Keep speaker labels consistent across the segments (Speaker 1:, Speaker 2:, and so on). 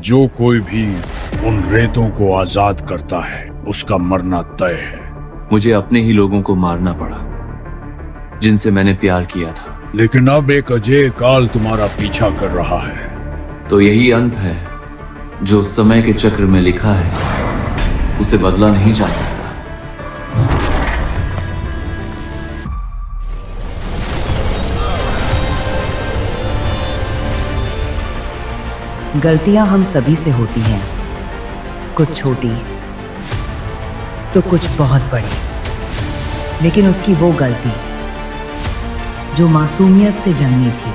Speaker 1: जो कोई भी उन रेतों को आजाद करता है उसका मरना तय है।
Speaker 2: मुझे अपने ही लोगों को मारना पड़ा जिनसे मैंने प्यार किया था।
Speaker 1: लेकिन अब एक अजय काल तुम्हारा पीछा कर रहा है।
Speaker 2: तो यही अंत है जो समय के चक्र में लिखा है, उसे बदला नहीं जा सकता।
Speaker 3: गलतियां हम सभी से होती हैं, कुछ छोटी तो कुछ बहुत बड़ी। लेकिन उसकी वो गलती जो मासूमियत से जन्मी थी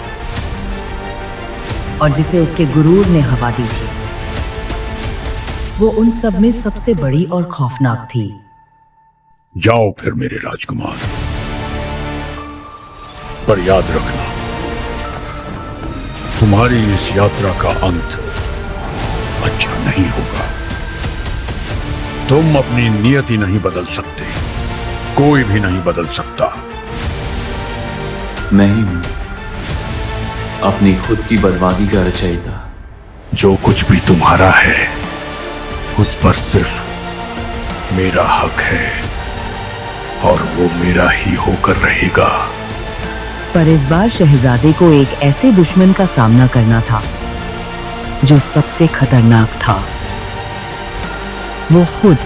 Speaker 3: और जिसे उसके गुरूर ने हवा दी थी, वो उन सब में सबसे बड़ी और खौफनाक थी।
Speaker 1: जाओ फिर मेरे राजकुमार, पर याद रखना तुम्हारी इस यात्रा का अंत अच्छा नहीं होगा। तुम अपनी नियति नहीं बदल सकते, कोई भी नहीं बदल सकता।
Speaker 2: मैं ही हूं अपनी खुद की बर्बादी का रचयिता।
Speaker 1: जो कुछ भी तुम्हारा है उस पर सिर्फ मेरा हक है और वो मेरा ही होकर रहेगा।
Speaker 3: पर इस बार शहजादे को एक ऐसे दुश्मन का सामना करना था जो सबसे खतरनाक था, वो खुद।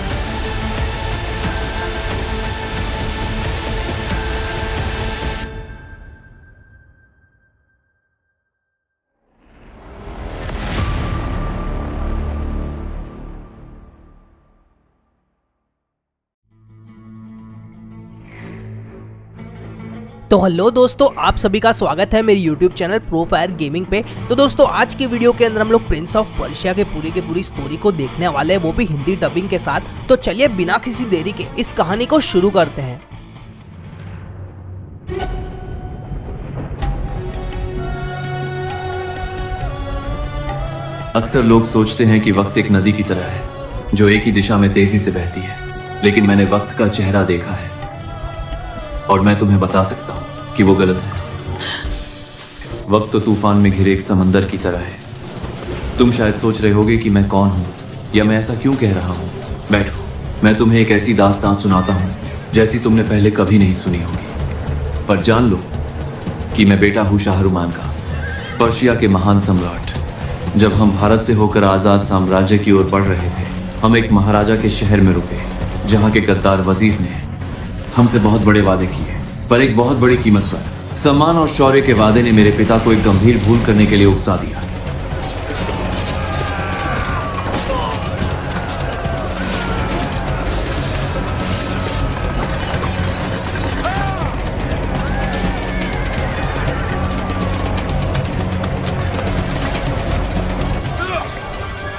Speaker 4: तो हेलो दोस्तों, आप सभी का स्वागत है मेरी YouTube channel pro fire gaming पे। तो दोस्तों, आज की वीडियो के अंदर हम लोग प्रिंस ऑफ पर्शिया के पूरी स्टोरी को देखने वाले हैं, वो भी हिंदी डबिंग के साथ। तो चलिए बिना किसी देरी के इस कहानी को शुरू करते हैं।
Speaker 2: अक्सर लोग सोचते हैं कि वक्त एक नदी की तरह है जो एक ही दिशा में तेजी से बहती है, लेकिन मैंने वक्त का चेहरा देखा है और मैं तुम्हें बता सकता हूं कि वो गलत है। वक्त तो तूफान में घिरे एक समंदर की तरह है। तुम शायद सोच रहे होगे कि मैं कौन हूं या मैं ऐसा क्यों कह रहा हूं। बैठो, मैं तुम्हें एक ऐसी दास्तान सुनाता हूं जैसी तुमने पहले कभी नहीं सुनी होगी। पर जान लो कि मैं बेटा हूं शाहरुमान का, पर्शिया के महान सम्राट। जब हम भारत से होकर आजाद साम्राज्य की ओर बढ़ रहे थे, हम एक महाराजा के शहर में रुके जहां के गद्दार वजीर ने हमसे बहुत बड़े वादे किए, पर एक बहुत बड़ी कीमत पर। सम्मान और शौर्य के वादे ने मेरे पिता को एक गंभीर भूल करने के लिए उकसा दिया।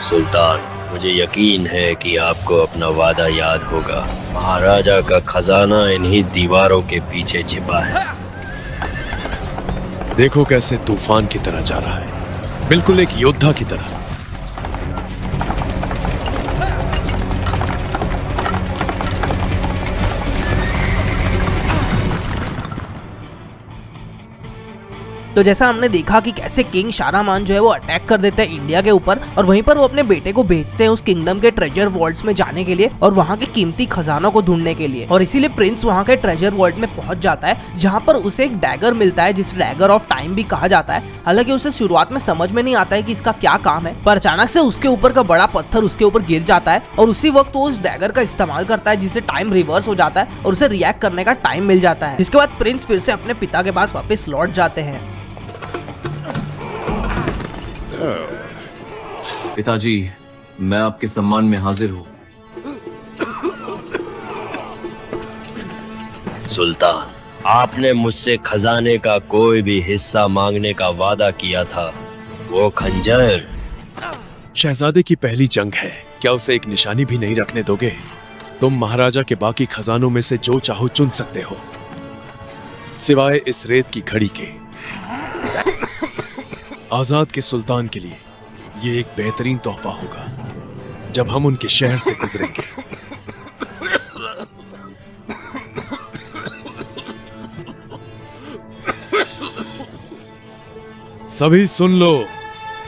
Speaker 5: सुल्तान, मुझे यकीन है कि आपको अपना वादा याद होगा। महाराजा का खजाना इन्हीं दीवारों के पीछे छिपा है।
Speaker 6: देखो कैसे तूफान की तरह जा रहा है, बिल्कुल एक योद्धा की तरह।
Speaker 4: तो जैसा हमने देखा कि कैसे किंग शाहरुमान जो है वो अटैक कर देते हैं इंडिया के ऊपर, और वहीं पर वो अपने बेटे को भेजते हैं उस किंगडम के ट्रेजर वॉल्ट्स में जाने के लिए और वहां के कीमती खजानों को ढूंढने के लिए। और इसीलिए प्रिंस वहां के ट्रेजर वॉल्ट में पहुंच जाता है, जहां पर उसे एक डैगर मिलता है जिसे डैगर ऑफ टाइम भी कहा जाता है। हालांकि उसे शुरुआत में समझ में नहीं आता है कि इसका क्या काम है, पर अचानक से उसके ऊपर का बड़ा पत्थर उसके ऊपर गिर जाता है और उसी वक्त वो उस डैगर का इस्तेमाल करता है जिससे टाइम रिवर्स हो जाता है और उसे रिएक्ट करने का टाइम मिल जाता है। इसके बाद प्रिंस फिर से अपने पिता के पास वापस लौट जाते हैं।
Speaker 2: पिताजी, मैं आपके सम्मान में हाजिर हूं।
Speaker 5: सुल्तान, आपने मुझसे खजाने का कोई भी हिस्सा मांगने का वादा किया था। वो खंजर
Speaker 6: शहजादे की पहली जंग है, क्या उसे एक निशानी भी नहीं रखने दोगे? तुम महाराजा के बाकी खजानों में से जो चाहो चुन सकते हो, सिवाय इस रेत की घड़ी के। आजाद के सुल्तान के लिए ये एक बेहतरीन तोहफा होगा जब हम उनके शहर से गुजरेंगे। सभी सुन लो,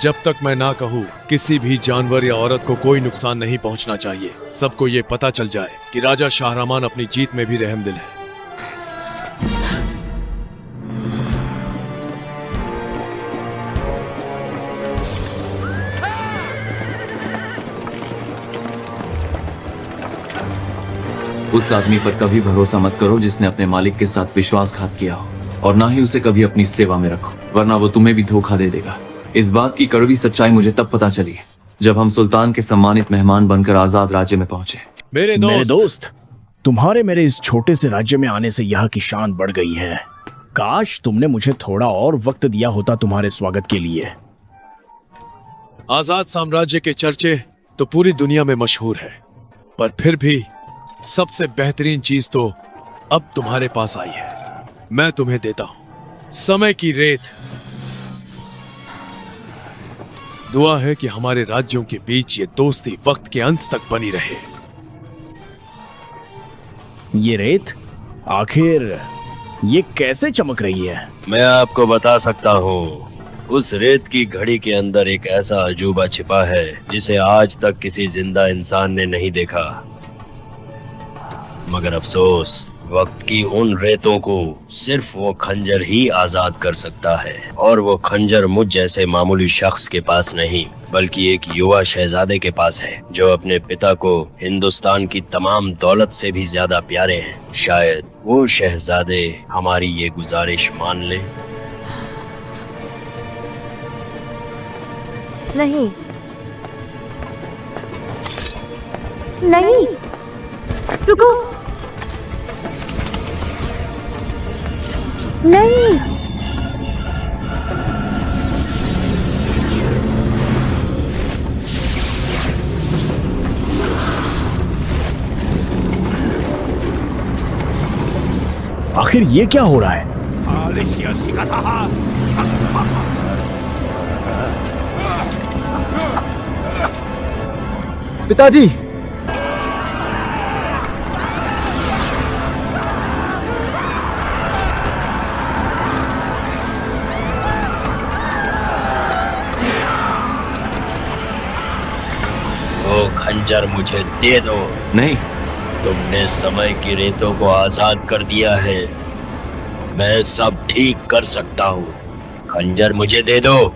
Speaker 6: जब तक मैं ना कहूँ किसी भी जानवर या औरत को कोई नुकसान नहीं पहुंचना चाहिए। सबको ये पता चल जाए कि राजा शाहरामान अपनी जीत में भी रहमदिल है।
Speaker 2: उस आदमी पर कभी भरोसा मत करो जिसने अपने मालिक के साथ विश्वासघात किया हो, और ना ही उसे कभी अपनी सेवा में रखो, वरना वो तुम्हें भी धोखा दे देगा। इस बात की कड़वी सच्चाई मुझे तब पता चली जब हम सुल्तान के सम्मानित मेहमान बनकर आजाद राज्य में पहुंचे।
Speaker 6: मेरे
Speaker 7: दोस्त, तुम्हारे मेरे इस छोटे से राज्य में आने से यहाँ की शान बढ़ गई है। काश तुमने मुझे थोड़ा और वक्त दिया होता तुम्हारे स्वागत के लिए।
Speaker 6: आजाद साम्राज्य के चर्चे तो पूरी दुनिया में मशहूर है, पर फिर भी सबसे बेहतरीन चीज तो अब तुम्हारे पास आई है। मैं तुम्हें देता हूं समय की रेत। दुआ है कि हमारे राज्यों के बीच ये दोस्ती वक्त के अंत तक बनी रहे।
Speaker 7: ये रेत आखिर ये कैसे चमक रही है?
Speaker 5: मैं आपको बता सकता हूँ। उस रेत की घड़ी के अंदर एक ऐसा अजूबा छिपा है जिसे आज तक किसी जिंदा इंसान ने नहीं देखा। मगर अफसोस, वक्त की उन रेतों को सिर्फ वो खंजर ही आजाद कर सकता है, और वो खंजर मुझ जैसे मामूली शख्स के पास नहीं, बल्कि एक युवा शहजादे के पास है जो अपने पिता को हिंदुस्तान की तमाम दौलत से भी ज्यादा प्यारे हैं। शायद वो शहजादे हमारी ये गुजारिश मान ले।
Speaker 8: नहीं नहीं, रुको, नहीं।
Speaker 7: आखिर ये क्या हो रहा है?
Speaker 9: पिताजी,
Speaker 5: वो खंजर मुझे दे दो।
Speaker 2: नहीं,
Speaker 5: तुमने समय की रेतों को आजाद कर दिया है। मैं सब ठीक कर सकता हूँ। खंजर मुझे दे दो।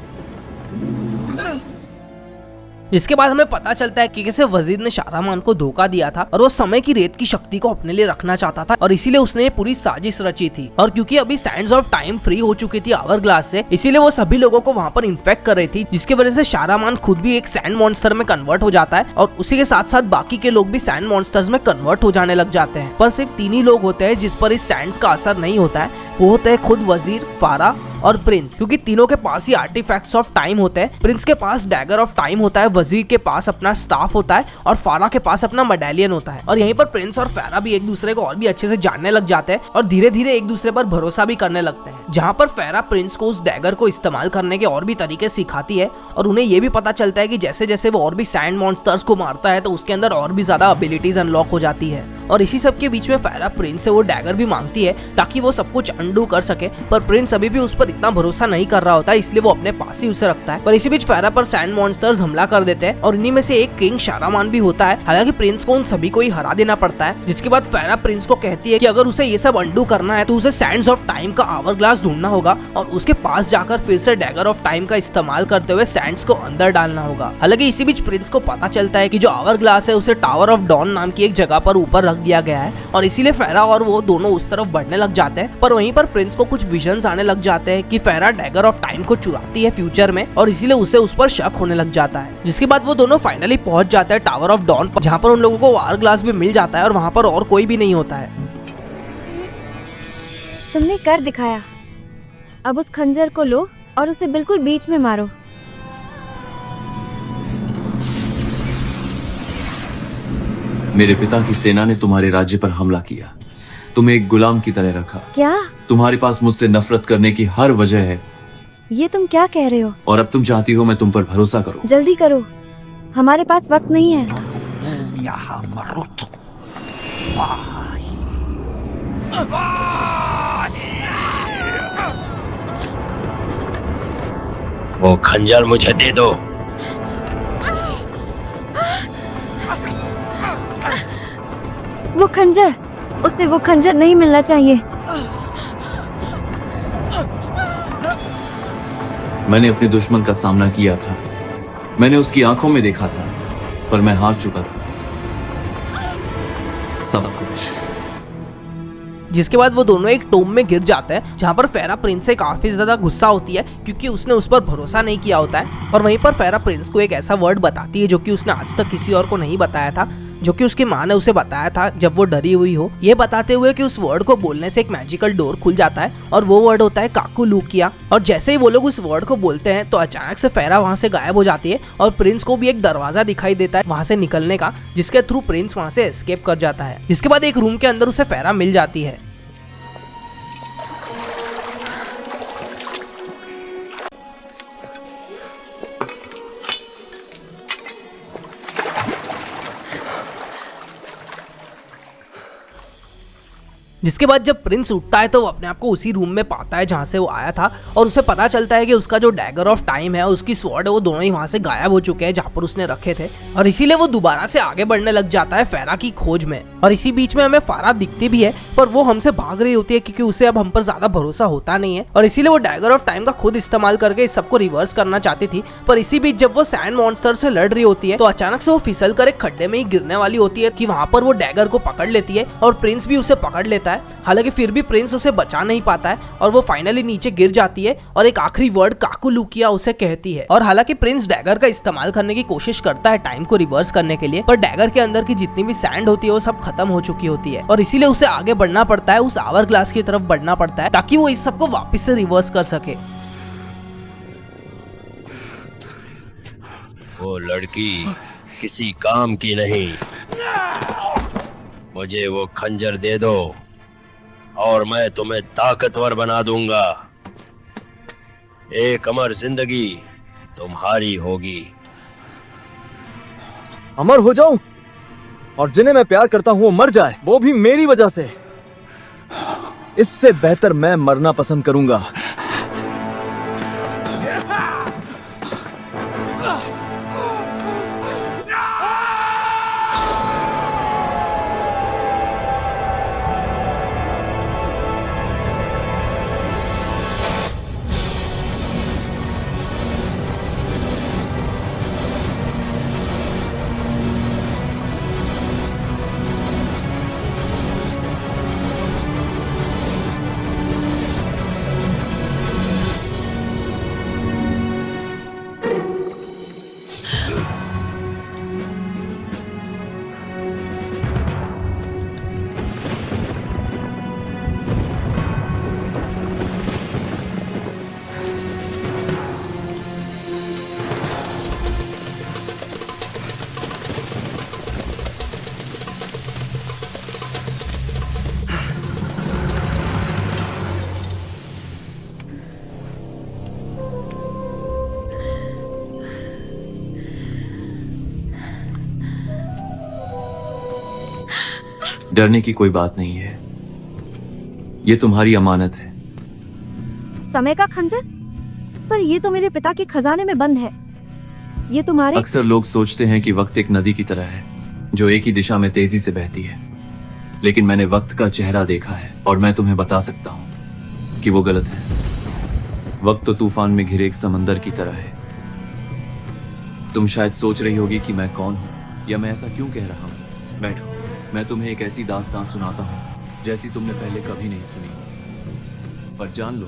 Speaker 4: इसके बाद हमें पता चलता है कि कैसे वजीर ने शाहरामान को धोखा दिया था और वो समय की रेत की शक्ति को अपने लिए रखना चाहता था, और इसीलिए उसने ये पूरी साजिश रची थी। और क्योंकि अभी सैंड्स ऑफ टाइम फ्री हो चुकी थी आवर ग्लास से, इसीलिए वो सभी लोगों को वहाँ पर इन्फेक्ट कर रही थी, जिसकी वजह से शाहरामान खुद भी एक सैंड मॉन्स्टर में कन्वर्ट हो जाता है, और उसी के साथ साथ बाकी के लोग भी सैंड मॉन्स्टर्स में कन्वर्ट हो जाने लग जाते हैं। पर सिर्फ 3 ही लोग होते हैं जिस पर इस सैंड्स का असर नहीं होता है। वो होते हैं खुद वजीर, फारा और प्रिंस, क्योंकि तीनों के पास ही आर्टिफैक्ट्स ऑफ टाइम होते हैं। प्रिंस के पास डैगर ऑफ टाइम होता है, वजीर के पास अपना स्टाफ होता है, और फारा के पास अपना मेडालियन होता है। और यहीं पर प्रिंस और फारा भी एक दूसरे को और भी अच्छे से जानने लग जाते हैं और धीरे धीरे एक दूसरे पर भरोसा भी करने लगते हैं। जहाँ पर फारा प्रिंस को उस डैगर को इस्तेमाल करने के और भी तरीके सिखाती है, और उन्हें ये भी पता चलता है कि जैसे जैसे वो और भी सैंड मॉन्स्टर्स को मारता है तो उसके अंदर और भी ज्यादा एबिलिटीज अनलॉक हो जाती है। और इसी सब के बीच में फारा प्रिंस से वो डैगर भी मांगती है ताकि वो सब कुछ अंडू कर सके, पर प्रिंस अभी भी उस पर इतना भरोसा नहीं कर रहा होता, इसलिए वो अपने पास ही उसे रखता है। पर इसी बीच फारा पर सैंड मॉन्स्टर्स हमला कर देते हैं, और इन्हीं में से एक किंग शाहरामान भी होता है। हालांकि प्रिंस को उन सभी को ही हरा देना पड़ता है, जिसके बाद फारा प्रिंस को कहती है कि अगर उसे ये सब अंडू करना है तो उसे सैंड्स ऑफ टाइम का आवर ग्लास ढूंढना होगा, और उसके पास जाकर फिर से डैगर ऑफ टाइम का इस्तेमाल करते हुए सैंड्स को अंदर डालना होगा। हालांकि इसी बीच प्रिंस को पता चलता है कि जो आवर ग्लास है उसे टावर ऑफ डॉन नाम की एक जगह पर ऊपर रख दिया गया है, और इसीलिए फारा और वो दोनों उस तरफ बढ़ने लग जाते हैं। पर वहीं पर प्रिंस को कुछ विजन्स आने लग जाते हैं कि फारा डैगर ऑफ टाइम को चुराती है फ्यूचर में, और इसीलिए उसे उस पर शक होने लग जाता है। जिसके बाद वो दोनों फाइनली पहुंच जाते हैं टावर ऑफ डॉन पर, जहाँ पर उन लोगों को आवर ग्लास भी मिल जाता है, और वहाँ पर और कोई भी नहीं होता है।
Speaker 8: तुमने कर दिखाया। अब उस खंजर को लो और उसे बिल्कुल बीच में मारो।
Speaker 2: मेरे पिता की सेना ने तुम्हारे राज्य पर हमला किया, तुम्हें एक गुलाम की तरह रखा।
Speaker 8: क्या?
Speaker 2: तुम्हारे पास मुझसे नफरत करने की हर वजह है,
Speaker 8: ये तुम क्या कह रहे हो?
Speaker 2: और अब तुम चाहती हो मैं तुम पर भरोसा करूं।
Speaker 8: जल्दी करो, हमारे पास वक्त नहीं है।
Speaker 5: वो खंजर मुझे दे दो।
Speaker 8: वो खंजर, उसे वो खंजर नहीं मिलना चाहिए।
Speaker 2: मैंने अपने दुश्मन का सामना किया था, मैंने उसकी आंखों में देखा था, पर मैं हार चुका था सब कुछ।
Speaker 4: जिसके बाद वो दोनों एक टोम में गिर जाते हैं, जहाँ पर फेरा प्रिंस से काफी ज्यादा गुस्सा होती है क्योंकि उसने उस पर भरोसा नहीं किया होता है। और वहीं पर फेरा प्रिंस को एक ऐसा वर्ड बताती है जो कि उसने आज तक किसी और को नहीं बताया था, जो कि उसकी माँ ने उसे बताया था जब वो डरी हुई हो, ये बताते हुए कि उस वर्ड को बोलने से एक मैजिकल डोर खुल जाता है और वो वर्ड होता है काकू लूकिया। और जैसे ही वो लोग उस वर्ड को बोलते हैं तो अचानक से फेरा वहाँ से गायब हो जाती है और प्रिंस को भी एक दरवाजा दिखाई देता है वहाँ से निकलने का, जिसके थ्रू प्रिंस वहाँ से एस्केप कर जाता है। जिसके बाद एक रूम के अंदर उसे फेरा मिल जाती है। जिसके बाद जब प्रिंस उठता है तो वो अपने आप को उसी रूम में पाता है जहाँ से वो आया था और उसे पता चलता है कि उसका जो डैगर ऑफ टाइम है, उसकी स्वॉर्ड है, वो दोनों ही वहाँ से गायब हो चुके हैं जहाँ पर उसने रखे थे। और इसीलिए वो दोबारा से आगे बढ़ने लग जाता है फेरा की खोज में। और इसी बीच में हमें फारा दिखती भी है, पर वो हमसे भाग रही होती है क्योंकि उसे अब हम पर ज्यादा भरोसा होता नहीं है और इसीलिए वो डैगर ऑफ टाइम का खुद इस्तेमाल करके इस सबको रिवर्स करना चाहती थी। पर इसी बीच जब वो सैंड मॉन्स्टर से लड़ रही होती है तो अचानक से वो फिसल कर एक खड्डे में ही गिरने वाली होती है कि वहाँ पर वो डैगर को पकड़ लेती है और प्रिंस भी उसे पकड़ लेता है। हालांकि फिर भी प्रिंस उसे बचा नहीं पाता है और वो फाइनली नीचे गिर जाती है और एक आखिरी वर्ड काकू लुकिया उसे कहती है। और हालांकि प्रिंस डैगर का इस्तेमाल करने की कोशिश करता है टाइम को रिवर्स करने के लिए, पर डैगर के अंदर की जितनी भी सैंड होती है वो सब खत्म हो चुकी होती है और इसीलिए उसे आगे बढ़ना पड़ता है, उस आवर ग्लास की तरफ बढ़ना पड़ता है ताकि वो इस सबको वापस से रिवर्स कर सके।
Speaker 5: वो लड़की किसी काम की नहीं, मुझे वो खंजर दे दो और मैं तुम्हें ताकतवर बना दूंगा। एक अमर जिंदगी तुम्हारी होगी।
Speaker 9: अमर हो जाऊं और जिन्हें मैं प्यार करता हूं वो मर जाए, वो भी मेरी वजह से। इससे बेहतर मैं मरना पसंद करूंगा।
Speaker 2: डरने की कोई बात नहीं है, ये तुम्हारी अमानत है।
Speaker 8: समय का खंजर? पर ये तो मेरे पिता के खजाने में बंद है। ये तुम्हारे।
Speaker 2: अक्सर लोग सोचते हैं कि वक्त एक नदी की तरह है जो एक ही दिशा में तेजी से बहती है, लेकिन मैंने वक्त का चेहरा देखा है और मैं तुम्हें बता सकता हूं कि वो गलत है। वक्त तो तूफान में घिरे एक समंदर की तरह है। तुम शायद सोच रही होगी कि मैं कौन हूं या मैं ऐसा क्यों कह रहा हूं। बैठो, मैं तुम्हें एक ऐसी दास्तान सुनाता हूँ जैसी तुमने पहले कभी नहीं सुनी। पर जान लो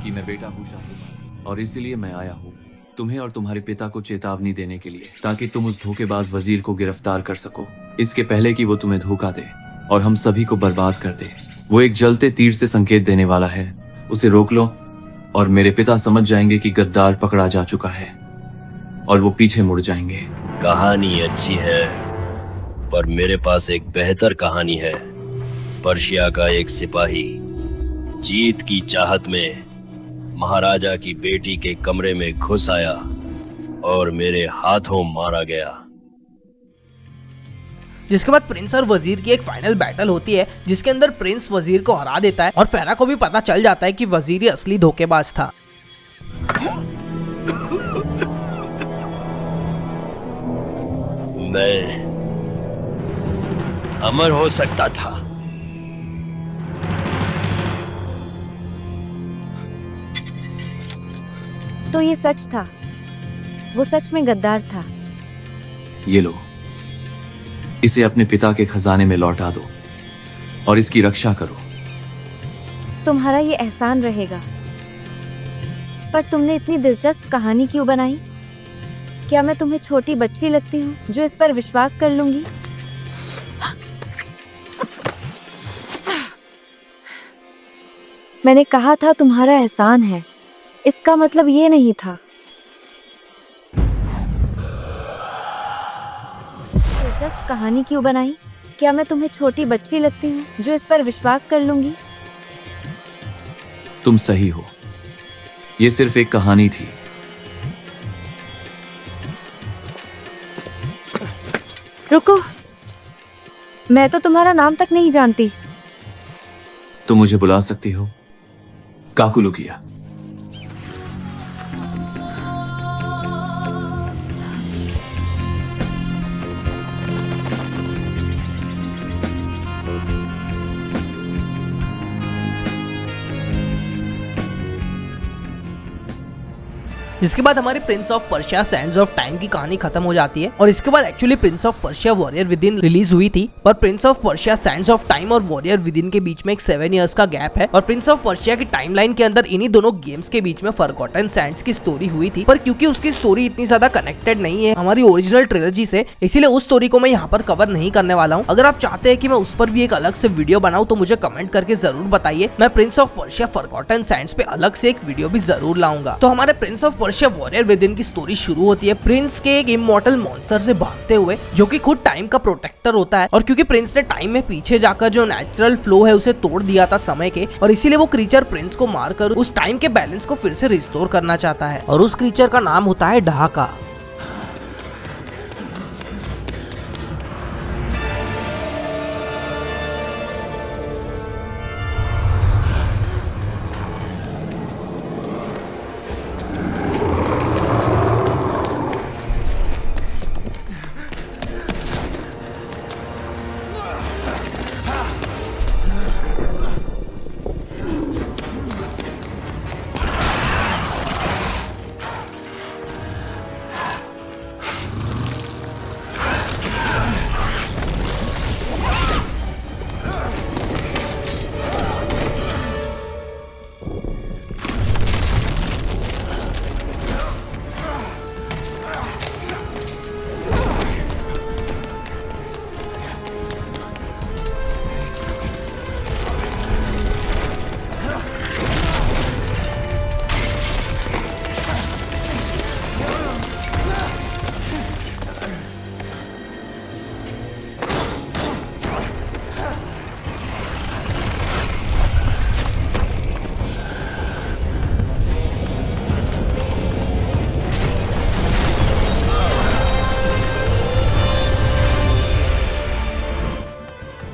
Speaker 2: कि मैं बेटा हूँ शाहरुख और इसीलिए मैं आया हूँ तुम्हें और तुम्हारे पिता को चेतावनी देने के लिए, ताकि तुम उस धोखेबाज वजीर को गिरफ्तार कर सको, इसके पहले कि वो तुम्हें धोखा दे और हम सभी को बर्बाद कर दे। वो एक जलते तीर से संकेत देने वाला है, उसे रोक लो और मेरे पिता समझ जाएंगे कि गद्दार पकड़ा जा चुका है और वो पीछे मुड़ जाएंगे।
Speaker 5: कहानी अच्छी है, पर मेरे पास एक बेहतर कहानी है। पर्शिया का एक सिपाही जीत की चाहत में महाराजा की बेटी के कमरे में घुस आया और मेरे हाथों मारा गया।
Speaker 4: जिसके बाद प्रिंस और वजीर की एक फाइनल बैटल होती है जिसके अंदर प्रिंस वजीर को हरा देता है और फेरा को भी पता चल जाता है कि वजीर ही असली धोखेबाज था।
Speaker 5: मैं अमर हो सकता था।
Speaker 8: तो ये सच था, वो सच में गद्दार था।
Speaker 2: ये लो, इसे अपने पिता के खजाने में लौटा दो और इसकी रक्षा करो।
Speaker 8: तुम्हारा ये एहसान रहेगा। पर तुमने इतनी दिलचस्प कहानी क्यों बनाई? क्या मैं तुम्हें छोटी बच्ची लगती हूँ जो इस पर विश्वास कर लूंगी? मैंने कहा था तुम्हारा एहसान है, इसका मतलब ये नहीं था। दिलचस्प कहानी क्यों बनाई? क्या मैं तुम्हें छोटी बच्ची लगती हूँ जो इस पर विश्वास कर लूंगी?
Speaker 2: तुम सही हो, ये सिर्फ एक कहानी थी।
Speaker 8: रुको, मैं तो तुम्हारा नाम तक नहीं जानती।
Speaker 2: तुम मुझे बुला सकती हो काकुलुकिया।
Speaker 4: जिसके बाद हमारी prince of Persia Sands of time की कहानी खत्म हो जाती है और इसके बाद actually Prince of Persia warrior with in release हुई थी, पर Prince of Persia Sands of time और वॉरियर विद इन के बीच में एक 7 इयर्स का गैप है और प्रिंस ऑफ पर्शिया की टाइमलाइन के अंदर इन्हीं दोनों गेम्स के बीच में फॉरगॉटन सैंड्स की स्टोरी हुई थी। पर क्योंकि उसकी स्टोरी इतनी ज्यादा कनेक्टेड नहीं है हमारी ओरिजिनल ट्रिलॉजी से, इसीलिए उस स्टोरी को मैं यहाँ पर कवर नहीं करने वाला हूँ। अगर आप चाहते हैं कि मैं उस पर भी एक अलग से वीडियो बनाऊं तो मुझे कमेंट करके जरूर बताइए, मैं Prince of Persia forgotten Sands पे अलग से एक वीडियो भी जरूर लाऊंगा। तो हमारे Prince of Persia warrior with in की स्टोरी शुरू होती है प्रिंस के एक इमॉर्टल मॉन्स्टर से भागते हुए, जो कि खुद टाइम का प्रोटेक्टर होता है। और क्योंकि प्रिंस ने टाइम में पीछे जाकर जो नेचुरल फ्लो है उसे तोड़ दिया था समय के, और इसीलिए वो क्रीचर प्रिंस को मारकर उस टाइम के बैलेंस को फिर से रिस्टोर करना चाहता है और उस क्रीचर का नाम होता है ढाका।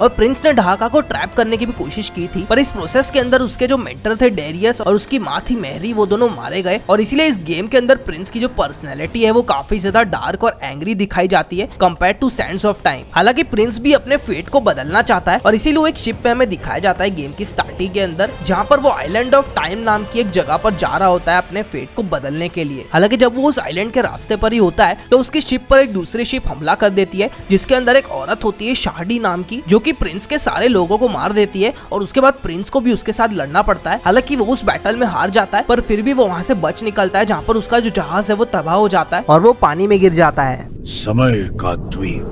Speaker 4: और प्रिंस ने ढाका को ट्रैप करने की भी कोशिश की थी, पर इस प्रोसेस के अंदर उसके जो मेंटर थे डेरियस और उसकी माँ थी मैरी, वो दोनों मारे गए। और इसीलिए इस गेम के अंदर प्रिंस की जो पर्सनैलिटी है वो काफी ज्यादा डार्क और एंग्री दिखाई जाती है compare to sands of time. हालांकि प्रिंस भी अपने फेट को बदलना चाहता है और इसीलिए वो एक शिप पे हमें दिखाया जाता है गेम की स्टार्टिंग के अंदर, जहाँ पर वो आइलैंड ऑफ टाइम नाम की एक जगह पर जा रहा होता है अपने फेट को बदलने के लिए। हालांकि जब वो उस आइलैंड के रास्ते पर ही होता है तो उसकी शिप पर एक दूसरी शिप हमला कर देती है, जिसके अंदर एक औरत होती है शाहडी नाम की, जो कि प्रिंस के सारे लोगों को मार देती है और उसके बाद प्रिंस को भी उसके साथ लड़ना पड़ता है। हालांकि वो उस बैटल में हार जाता है, पर फिर भी वो वहां से बच निकलता है, जहां पर उसका जो जहाज है वो तबाह हो जाता है और वो पानी में गिर जाता है।
Speaker 1: समय का द्वीप,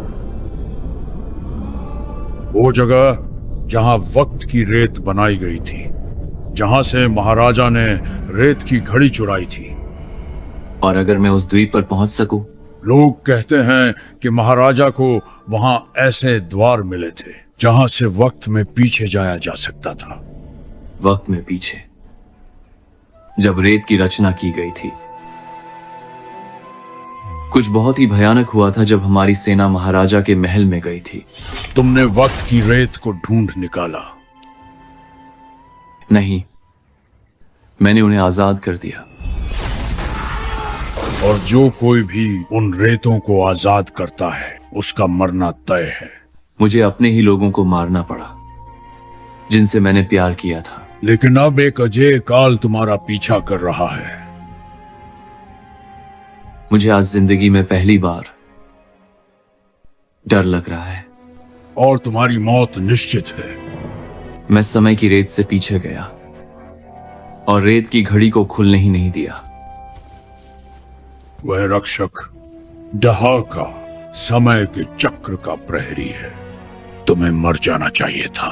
Speaker 1: वो जगह जहां वक्त की रेत बनाई गई थी, जहां से महाराजा ने रेत की घड़ी चुराई थी।
Speaker 2: और अगर मैं उस द्वीप पर पहुंच सकूं?
Speaker 1: लोग कहते हैं कि महाराजा को वहां ऐसे द्वार मिले थे जहां से वक्त में पीछे जाया जा सकता था।
Speaker 2: वक्त में पीछे? जब रेत की रचना की गई थी, कुछ बहुत ही भयानक हुआ था जब हमारी सेना महाराजा के महल में गई थी।
Speaker 1: तुमने वक्त की रेत को ढूंढ निकाला?
Speaker 2: नहीं, मैंने उन्हें आजाद कर दिया।
Speaker 1: और जो कोई भी उन रेतों को आजाद करता है उसका मरना तय है।
Speaker 2: मुझे अपने ही लोगों को मारना पड़ा जिनसे मैंने प्यार किया था।
Speaker 1: लेकिन अब एक अजय काल तुम्हारा पीछा कर रहा है।
Speaker 2: मुझे आज जिंदगी में पहली बार डर लग रहा है।
Speaker 1: और तुम्हारी मौत निश्चित है।
Speaker 2: मैं समय की रेत से पीछे गया और रेत की घड़ी को खुलने ही नहीं दिया।
Speaker 1: वह रक्षक डहाका समय के चक्र का प्रहरी है। तुम्हें मर जाना चाहिए था,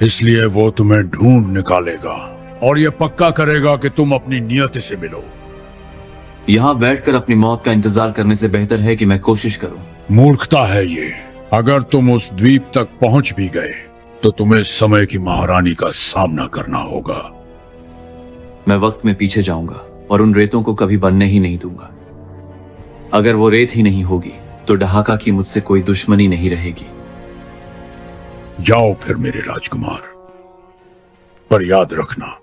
Speaker 1: इसलिए वो तुम्हें ढूंढ निकालेगा और यह पक्का करेगा कि तुम अपनी नियति से मिलो।
Speaker 2: यहां बैठकर अपनी मौत का इंतजार करने से बेहतर है कि मैं कोशिश करूं।
Speaker 1: मूर्खता है ये। अगर तुम उस द्वीप तक पहुंच भी गए तो तुम्हें समय की महारानी का सामना करना होगा।
Speaker 2: मैं वक्त में पीछे जाऊंगा और उन रेतों को कभी बनने ही नहीं दूंगा। अगर वो रेत ही नहीं होगी तो डहाका की मुझसे कोई दुश्मनी नहीं रहेगी।
Speaker 1: जाओ फिर मेरे राजकुमार, पर याद रखना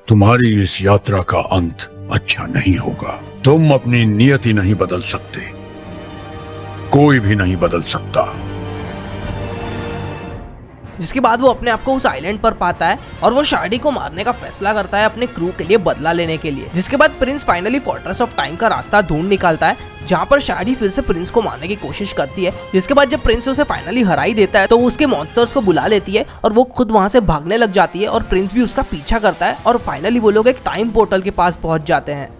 Speaker 1: तुम्हारी इस यात्रा का अंत अच्छा नहीं होगा। तुम अपनी नियति नहीं बदल सकते, कोई भी नहीं बदल सकता।
Speaker 4: जिसके बाद वो अपने आप को उस आइलैंड पर पाता है और वो शार्डी को मारने का फैसला करता है अपने क्रू के लिए बदला लेने के लिए। जिसके बाद Prince finally fortress of time का रास्ता ढूंढ निकालता है, जहाँ पर शार्डी फिर से प्रिंस को मारने की कोशिश करती है। जिसके बाद जब प्रिंस उसे फाइनली हरा ही देता है तो वो उसके मॉन्स्टर्स को बुला लेती है और वो खुद वहाँ से भागने लग जाती है और प्रिंस भी उसका पीछा करता है और फाइनली वो लोग एक टाइम पोर्टल के पास पहुंच जाते हैं।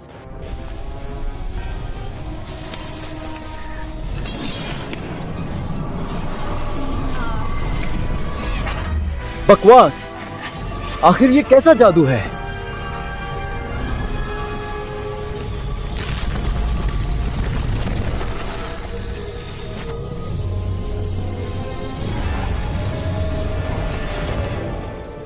Speaker 9: बकवास, आखिर ये कैसा जादू है?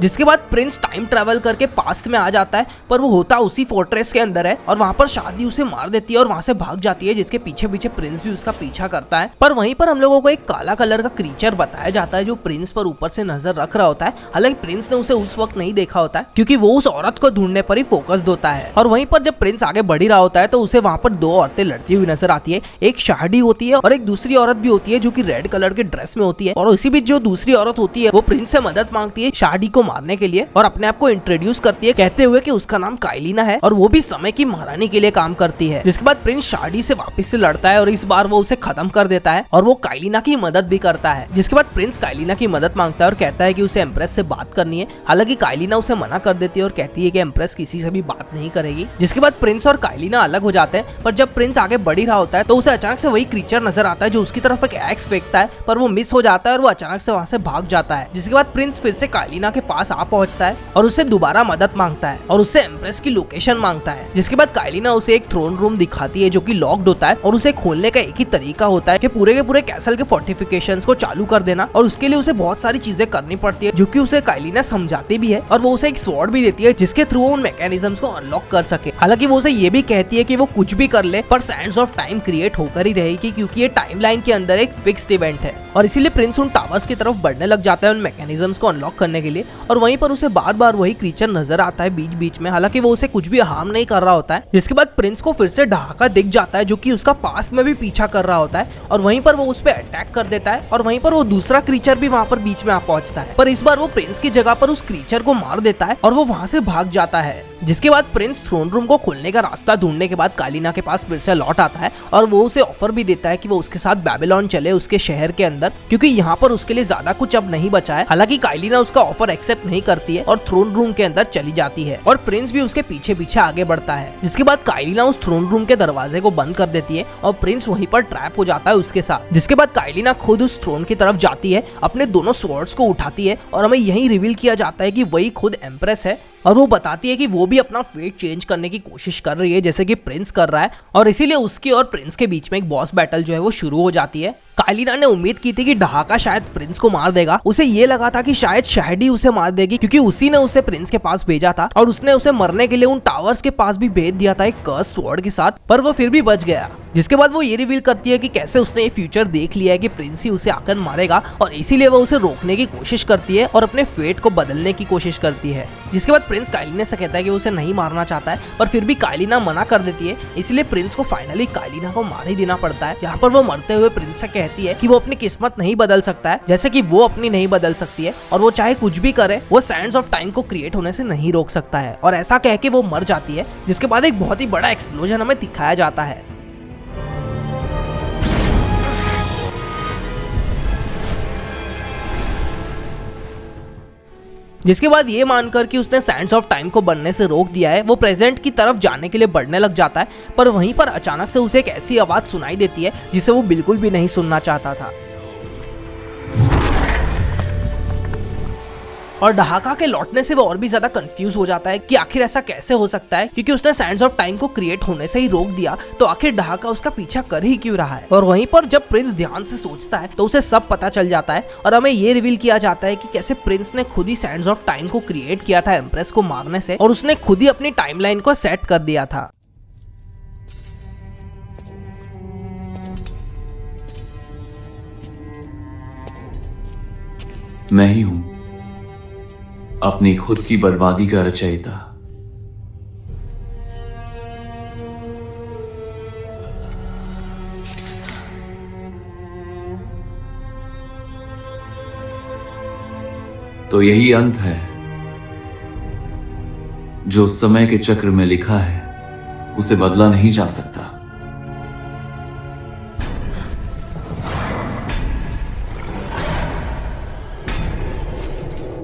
Speaker 4: जिसके बाद प्रिंस टाइम ट्रैवल करके पास्ट में आ जाता है, पर वो होता उसी फोर्ट्रेस के अंदर है और वहाँ पर शादी उसे मार देती है और वहाँ से भाग जाती है। जिसके पीछे पीछे प्रिंस भी उसका पीछा करता है। पर वहीं पर हम लोगों को एक काला कलर का क्रीचर बताया जाता है जो प्रिंस पर ऊपर से नजर रख रहा होता है। हालांकि प्रिंस ने उसे उस वक्त नहीं देखा होता है क्योंकि वो उस औरत को ढूंढने पर ही फोकस्ड होता है। और वहीं पर जब प्रिंस आगे बढ़ ही रहा होता है तो उसे वहाँ पर दो औरतें लड़ती हुई नजर आती है। एक शादी होती है और एक दूसरी औरत भी होती है जो की रेड कलर के ड्रेस में होती है। और इसी बीच जो दूसरी औरत होती है वो प्रिंस से मदद मांगती है शादी को मारने के लिए और अपने आप को इंट्रोड्यूस करती है कहते हुए कि उसका नाम काइलिना है और वो भी समय की महारानी के लिए काम करती है। जिसके बाद प्रिंस शादी से वापस से लड़ता है और इस बार वो उसे खत्म कर देता है और वो काइलिना की मदद भी करता है। जिसके बाद प्रिंस काइलिना की मदद मांगता है और कहता है कि उसे एम्प्रेस से बात करनी है। हालांकि काइलिना उसे मना कर देती है और कहती है कि एम्प्रेस किसी से भी बात नहीं करेगी। जिसके बाद प्रिंस और काइलिना अलग हो जाते हैं, पर जब प्रिंस आगे बढ़ ही रहा होता है तो उसे अचानक से वही क्रीचर नजर आता है जो उसकी तरफ एक एक्स फेंकता है, पर वो मिस हो जाता है और वो अचानक से वहां से भाग जाता है। जिसके बाद प्रिंस फिर से काइलिना के पास आ पहुंचता है और उससे दोबारा मदद मांगता है और उससे एम्प्रेस की लोकेशन मांगता है। जिसके बाद काइलिना उसे एक थ्रोन रूम दिखाती है जो कि लॉक्ड होता है और उसे खोलने का एक ही तरीका होता है कि पूरे के पूरे कैसल के फोर्टिफिकेशंस को चालू कर देना। और उसके लिए उसे बहुत सारी चीजें करनी पड़ती है जो कि उसे काइलिना समझाती भी है और वो उसे एक स्वॉर्ड भी देती है जिसके थ्रू उन मैकेनिज्म्स को अनलॉक कर सके। हालांकि वो उसे ये भी कहती है कि वो कुछ भी कर ले पर सैंड्स ऑफ टाइम क्रिएट होकर ही रहेगी क्योंकि ये टाइमलाइन के अंदर एक फिक्स्ड इवेंट है। और इसीलिए प्रिंस उन टावर्स की तरफ बढ़ने लग जाता है उन मैकेनिज्म्स को अनलॉक करने के लिए। और वहीं पर उसे बार बार वही क्रीचर नजर आता है बीच बीच में, हालांकि वो उसे कुछ भी हार्म नहीं कर रहा होता है। जिसके बाद प्रिंस को फिर से डहाका दिख जाता है जो कि उसका पास में भी पीछा कर रहा होता है और वहीं पर वो उस पर अटैक कर देता है और वहीं पर वो दूसरा क्रीचर भी वहां पर बीच में आ पहुंचता है। पर इस बार वो प्रिंस की जगह पर उस क्रीचर को मार देता है और वो वहां से भाग जाता है। जिसके बाद प्रिंस थ्रोन रूम को खोलने का रास्ता ढूंढने के बाद काइलिना के पास फिर से लौट आता है और वो उसे ऑफर भी देता है कि वो उसके साथ बेबीलोन चले उसके शहर के अंदर क्योंकि यहाँ पर उसके लिए ज्यादा कुछ अब नहीं बचा है। हालांकि काइलिना उसका ऑफर एक्सेप्ट नहीं करती है और थ्रोन रूम के अंदर चली जाती है और प्रिंस भी उसके पीछे पीछे आगे बढ़ता है। जिसके बाद काइलिना उस थ्रोन रूम के दरवाजे को बंद कर देती है और प्रिंस वहीं पर ट्रैप हो जाता है उसके साथ। जिसके बाद काइलिना खुद उस थ्रोन की तरफ जाती है, अपने दोनों स्वॉर्ड्स को उठाती है और हमें यही रिवील किया जाता है कि वही खुद एम्प्रेस है और वो बताती है कि वो भी अपना फेट चेंज करने की कोशिश कर रही है जैसे कि प्रिंस कर रहा है और इसीलिए उसकी और प्रिंस के बीच में एक बॉस बैटल जो है वो शुरू हो जाती है। काइलिना ने उम्मीद की थी कि डहाका शायद प्रिंस को मार देगा। उसे ये लगा था कि शायद शादी उसे मार देगी क्योंकि उसी ने उसे प्रिंस के पास भेजा था और उसने उसे मरने के लिए उन टावर्स के पास भी भेज दिया था एक कर्स स्वॉर्ड के साथ, पर वो फिर भी बच गया। जिसके बाद वो ये रिवील करती है कि कैसे उसने ये फ्यूचर देख लिया है कि प्रिंस ही उसे आकर मारेगा और इसीलिए वो उसे रोकने की कोशिश करती है और अपने फेट को बदलने की कोशिश करती है। जिसके बाद प्रिंस काइलिना से कहता है कि वो उसे नहीं मारना चाहता है, पर फिर भी काइलिना मना कर देती है। इसलिए प्रिंस को फाइनली काइलिना को मार ही देना पड़ता है, जहाँ पर वो मरते हुए प्रिंस से कहती कहती है कि वो अपनी किस्मत नहीं बदल सकता है, जैसे कि वो अपनी नहीं बदल सकती है, और वो चाहे कुछ भी करे वो सैंड्स ऑफ टाइम को क्रिएट होने से नहीं रोक सकता है। और ऐसा कह के वो मर जाती है, जिसके बाद एक बहुत ही बड़ा एक्सप्लोजन हमें दिखाया जाता है। जिसके बाद ये मानकर कि उसने सैंड्स ऑफ टाइम को बनने से रोक दिया है, वो प्रेजेंट की तरफ जाने के लिए बढ़ने लग जाता है, पर वहीं पर अचानक से उसे एक ऐसी आवाज सुनाई देती है जिसे वो बिल्कुल भी नहीं सुनना चाहता था। और ढाका के लौटने से वो और भी ज्यादा कंफ्यूज हो जाता है कि आखिर ऐसा कैसे हो सकता है, क्योंकि उसने सैंड्स ऑफ टाइम को क्रिएट होने से ही रोक दिया, तो आखिर ढाका उसका पीछा कर ही क्यों रहा है। और वहीं पर जब प्रिंस ध्यान से सोचता है तो उसे सब पता चल जाता है, और हमें ये रिवील किया जाता है कि कैसे प्रिंस ने खुद ही सैंड्स ऑफ टाइम को क्रिएट किया था एम्प्रेस को मारने से, और उसने खुद ही अपनी टाइमलाइन को सेट कर दिया था।
Speaker 2: मैं ही हूं अपनी खुद की बर्बादी का रचयिता। तो यही अंत है जो समय के चक्र में लिखा है, उसे बदला नहीं जा सकता।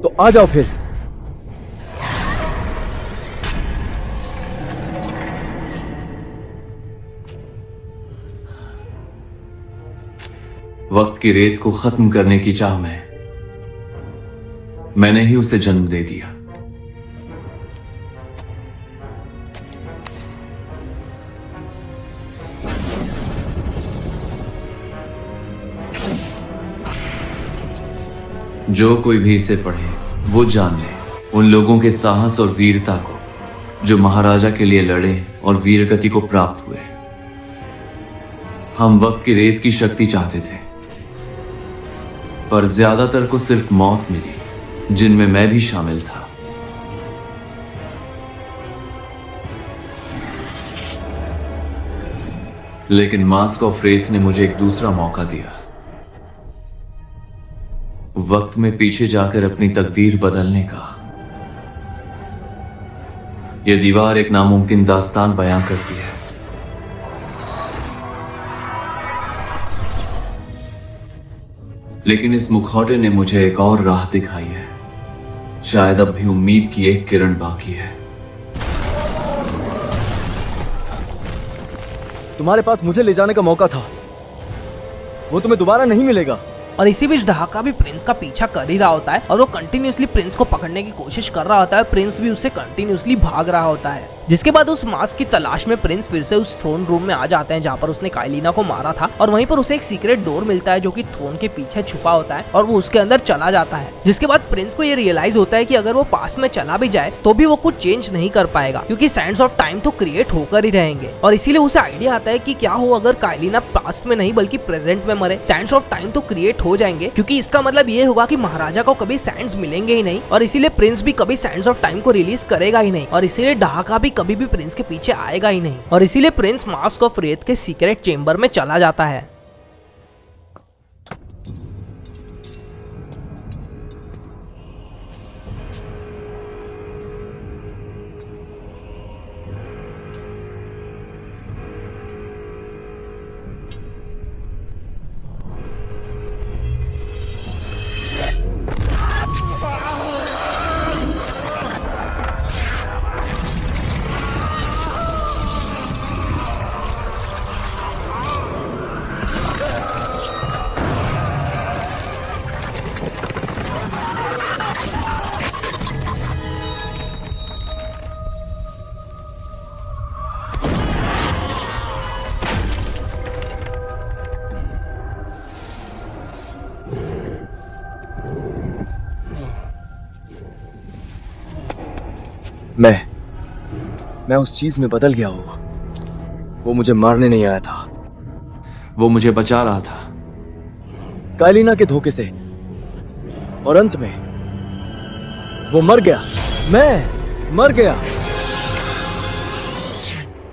Speaker 9: तो आ जाओ फिर।
Speaker 2: वक्त की रेत को खत्म करने की चाह में मैंने ही उसे जन्म दे दिया। जो कोई भी इसे पढ़े वो जान ले उन लोगों के साहस और वीरता को जो महाराजा के लिए लड़े और वीरगति को प्राप्त हुए। हम वक्त की रेत की शक्ति चाहते थे, पर ज्यादातर को सिर्फ मौत मिली, जिनमें मैं भी शामिल था। लेकिन मास्क ऑफ रेत ने मुझे एक दूसरा मौका दिया, वक्त में पीछे जाकर अपनी तकदीर बदलने का। यह दीवार एक नामुमकिन दास्तान बयां करती है। लेकिन इस मुखौटे ने मुझे एक और राह दिखाई है। शायद अब भी उम्मीद की एक किरण बाकी है।
Speaker 9: तुम्हारे पास मुझे ले जाने का मौका था, वो तुम्हें दोबारा नहीं मिलेगा।
Speaker 4: और इसी बीच ढाका भी प्रिंस का पीछा कर ही रहा होता है, और वो कंटिन्यूसली प्रिंस को पकड़ने की कोशिश कर रहा होता है। प्रिंस भी उससे कंटिन्यूसली भाग रहा होता है। जिसके बाद उस मास्क की तलाश में प्रिंस फिर से उस थ्रोन रूम में आ जाते हैं जहाँ पर उसने काइलिना को मारा था, और वहीं पर उसे एक सीक्रेट डोर मिलता है जो कि थ्रोन के पीछे छुपा होता है, और वो उसके अंदर चला जाता है। जिसके बाद प्रिंस को ये रियलाइज होता है कि अगर वो पास्ट में चला भी जाए तो भी वो कुछ चेंज नहीं कर पाएगा, क्योंकि सैंड्स ऑफ टाइम तो क्रिएट होकर ही रहेंगे। और इसीलिए उसे आइडिया आता है कि क्या हो अगर काइलिना पास्ट में नहीं बल्कि प्रेजेंट में मरे, सैंड्स ऑफ टाइम तो क्रिएट हो जाएंगे, क्योंकि इसका मतलब ये होगा कि महाराजा को कभी सैंड्स मिलेंगे ही नहीं, और इसीलिए प्रिंस भी कभी सैंड्स ऑफ टाइम को रिलीज करेगा ही नहीं, और इसीलिए ढाका भी कभी भी प्रिंस के पीछे आएगा ही नहीं। और इसीलिए प्रिंस मास्क ऑफ रेत के सीक्रेट चेंबर में चला जाता है।
Speaker 9: मैं उस चीज में बदल गया हूं। वो मुझे मारने नहीं आया था,
Speaker 2: वो मुझे बचा रहा था
Speaker 9: काइलिना के धोखे से, और अंत में वो मर गया। मैं मर गया।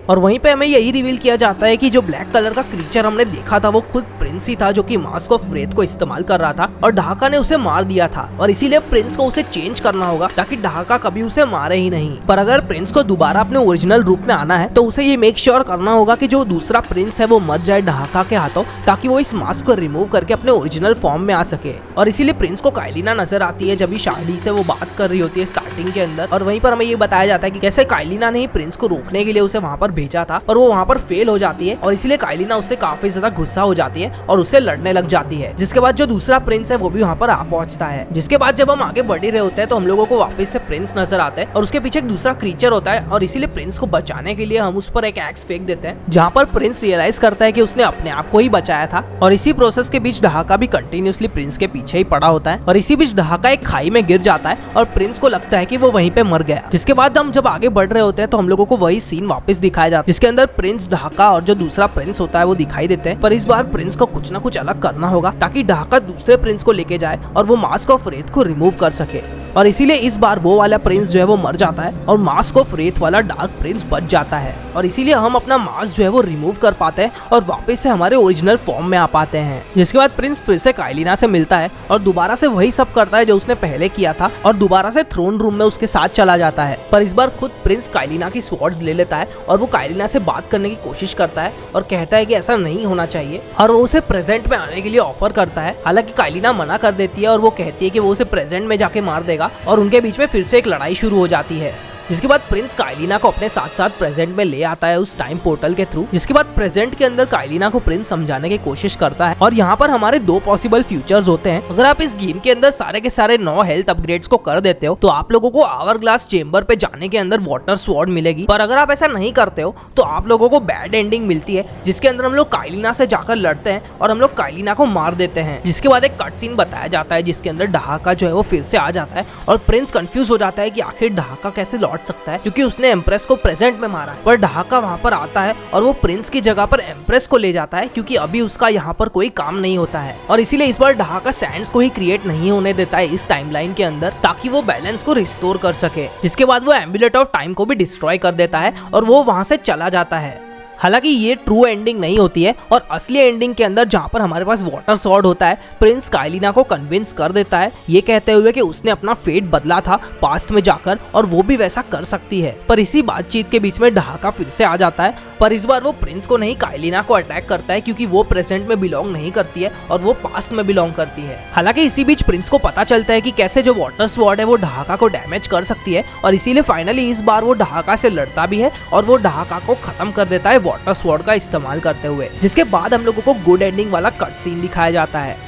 Speaker 4: और वहीं पे हमें यही रिवील किया जाता है कि जो ब्लैक कलर का क्रीचर हमने देखा था वो खुद प्रिंस ही था, जो कि मास्क ऑफ रेथ को इस्तेमाल कर रहा था और ढाका ने उसे मार दिया था और इसीलिए प्रिंस को उसे चेंज करना होगा ताकि ढाका कभी उसे मारे ही नहीं। पर अगर प्रिंस को दोबारा अपने ओरिजिनल रूप में आना है तो उसे ये मेक श्योर करना होगा कि जो दूसरा प्रिंस है वो मर जाए ढाका के हाथों, ताकि वो इस मास्क को रिमूव करके अपने ओरिजिनल फॉर्म में आ सके। और इसीलिए प्रिंस को काइलिना नजर आती है जब शादी से वो बात कर रही होती है स्टार्टिंग के अंदर, और वहीं पर हमें ये बताया जाता है कि कैसे काइलिना ने ही प्रिंस को रोकने के लिए उसे वहां पर भेजा था और वो वहां पर फेल हो जाती है और इसीलिए काइलिना उससे काफी ज्यादा गुस्सा हो जाती है और उससे लड़ने लग जाती है। जिसके बाद जो दूसरा प्रिंस है वो भी वहां पर आ पहुंचता है। जिसके बाद जब हम आगे बढ़ रहे होते हैं तो हम लोगों को वापस से प्रिंस नजर आता है और उसके पीछे एक दूसरा क्रीचर होता है और इसीलिए प्रिंस को बचाने के लिए हम उस पर एक एक्स फेंक देते हैं, जहाँ पर प्रिंस रियलाइज करता है कि उसने अपने आप को ही बचाया था। और इसी प्रोसेस के बीच ढाका भी कंटिन्यूसली प्रिंस के पीछे ही पड़ा होता है और इसी बीच ढाका एक खाई में गिर जाता है और प्रिंस को लगता है कि वो वहीं पे मर गया। जिसके बाद हम जब आगे बढ़ रहे होते हैं तो हम लोगों को वही सीन वापस दिखाया जाता है जिसके अंदर प्रिंस, ढाका और जो दूसरा प्रिंस होता है वो दिखाई देते हैं। पर इस बार प्रिंस को कुछ ना कुछ अलग करना होगा ताकि ढाका दूसरे प्रिंस को लेके जाए और वो मास्क ऑफ रेथ को रिमूव कर सके। और इसीलिए इस बार वो वाला प्रिंस जो है वो मर जाता है और मास्क ऑफ रेथ वाला डार्क प्रिंस बच जाता है और इसीलिए हम अपना मास्क जो है वो रिमूव कर पाते हैं और वापस से हमारे ओरिजिनल फॉर्म में आ पाते हैं। जिसके बाद प्रिंस फिर से काइलिना से मिलता है और दोबारा से वही सब करता है जो उसने पहले किया था और दोबारा से थ्रोन रूम में उसके साथ चला जाता है। पर इस बार खुद प्रिंस काइलिना की स्वॉर्ड्स ले लेता है और वो काइलिना से बात करने की कोशिश करता है और कहता है कि ऐसा नहीं होना चाहिए और वो उसे प्रेजेंट में आने के लिए ऑफर करता है। हालांकि काइलिना मना कर देती है और वो कहती है कि वो उसे प्रेजेंट में जाके मार देगा और उनके बीच में फिर से एक लड़ाई शुरू हो जाती है। जिसके बाद प्रिंस काइलिना को अपने साथ साथ प्रेजेंट में ले आता है उस टाइम पोर्टल के थ्रू। जिसके बाद प्रेजेंट के अंदर काइलिना को प्रिंस समझाने की कोशिश करता है और यहाँ पर हमारे दो पॉसिबल फ्यूचर्स होते हैं। अगर आप इस गेम के अंदर सारे के सारे 9 हेल्थ अपग्रेड्स को कर देते हो तो आप लोगों को आवर ग्लास चेंबर पे जाने के अंदर वाटर स्वॉर्ड मिलेगी। पर अगर आप ऐसा नहीं करते हो तो आप लोगों को बैड एंडिंग मिलती है जिसके अंदर हम लोग काइलिना से जाकर लड़ते हैं और हम लोग काइलिना को मार देते हैं। जिसके बाद एक कट सीन बताया जाता है जिसके अंदर ढाका जो है वो फिर से आ जाता है और प्रिंस कंफ्यूज हो जाता है कि आखिर ढाका कैसे लौट सकता है क्योंकि उसने एम्प्रेस को प्रेजेंट में मारा है। पर ढाका वहां पर आता है और वो प्रिंस की जगह पर एम्प्रेस को ले जाता है क्योंकि अभी उसका यहाँ पर कोई काम नहीं होता है और इसीलिए इस बार ढाका सैंड्स को ही क्रिएट नहीं होने देता है इस टाइमलाइन के अंदर ताकि वो बैलेंस को रिस्टोर कर सके। जिसके बाद वो एम्बुलेट ऑफ टाइम को भी डिस्ट्रॉय कर देता है और वो वहां से चला जाता है। हालांकि ये ट्रू एंडिंग नहीं होती है और असली एंडिंग के अंदर जहाँ पर हमारे पास वाटर स्वॉर्ड होता है प्रिंस काइलिना को कन्विंस कर देता है ये कहते हुए कि उसने अपना फेट बदला था पास्ट में जाकर और वो भी वैसा कर सकती है। पर इसी बातचीत के बीच में ढाका फिर से आ जाता है पर इस बार वो प्रिंस को नहीं काइलिना को अटैक करता है क्योंकि वो प्रेजेंट में बिलोंग नहीं करती है और वो पास्ट में बिलोंग करती है। हालांकि इसी बीच प्रिंस को पता चलता है कि कैसे जो वाटर स्वॉर्ड है वो ढाका को डैमेज कर सकती है और इसीलिए फाइनली इस बार वो ढाका से लड़ता भी है और वो ढाका को खत्म कर देता है वाटर स्वॉर्ड का इस्तेमाल करते हुए। जिसके बाद हम लोगों को गुड एंडिंग वाला कट सीन दिखाया जाता है।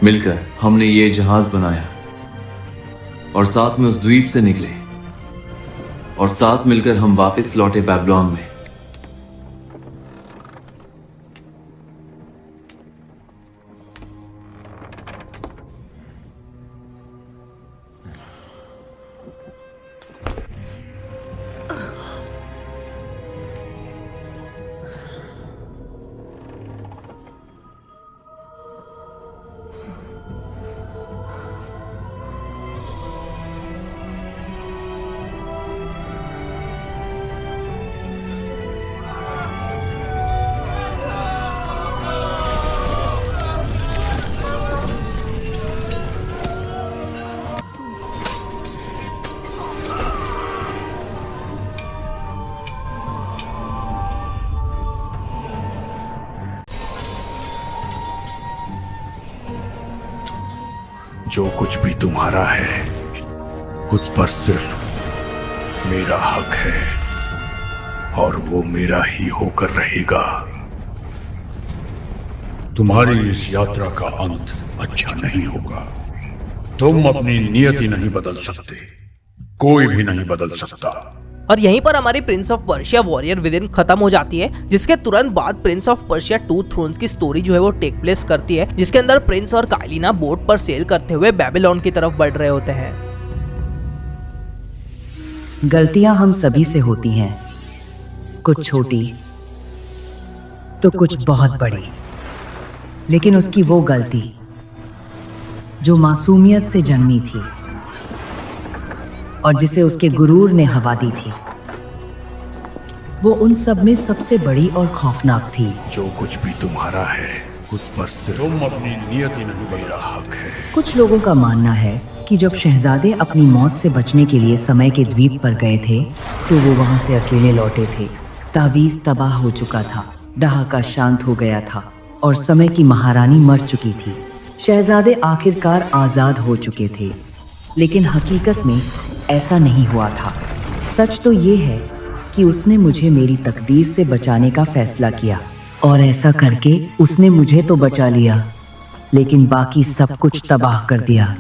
Speaker 2: मिलकर हमने ये जहाज बनाया और साथ में उस द्वीप से निकले और साथ मिलकर हम वापस लौटे बैबलोन में।
Speaker 1: जो कुछ भी तुम्हारा है उस पर सिर्फ मेरा हक है और वो मेरा ही होकर रहेगा। तुम्हारी इस यात्रा का अंत अच्छा नहीं होगा। तुम अपनी नियति नहीं बदल सकते, कोई भी नहीं बदल सकता।
Speaker 4: और यहीं पर हमारी prince of Persia warrior within खत्म हो जाती है, जिसके तुरंत बाद prince of Persia two thrones की स्टोरी जो है वो टेक प्लेस करती है, जिसके अंदर प्रिंस और काइलिना बोट पर सेल करते हुए बेबीलोन की तरफ बढ़ रहे होते हैं।
Speaker 3: गलतियां हम सभी से होती हैं, कुछ छोटी तो कुछ बहुत बड़ी, लेकिन उसकी वो गलती जो मासूमियत से जन्मी थी और जिसे उसके गुरूर ने हवा दी थी, वो उन सब में सबसे बड़ी और खौफनाक थी।
Speaker 1: जो कुछ भी तुम्हारा है उस पर सिर्फ तुम अपनी नियति नहीं मेरा हक है।
Speaker 3: कुछ लोगों का मानना है कि जब शहजादे अपनी मौत से बचने के लिए समय के द्वीप पर गए थे तो वो वहां से अकेले लौटे थे। तावीज तबाह हो चुका था, डहाका शांत हो गया था और समय की महारानी मर चुकी थी। शहजादे आखिरकार आजाद हो चुके थे, लेकिन हकीकत में ऐसा नहीं हुआ था। सच तो ये है कि उसने मुझे मेरी तकदीर से बचाने का फैसला किया और ऐसा करके उसने मुझे तो बचा लिया, लेकिन बाकी सब कुछ तबाह कर दिया।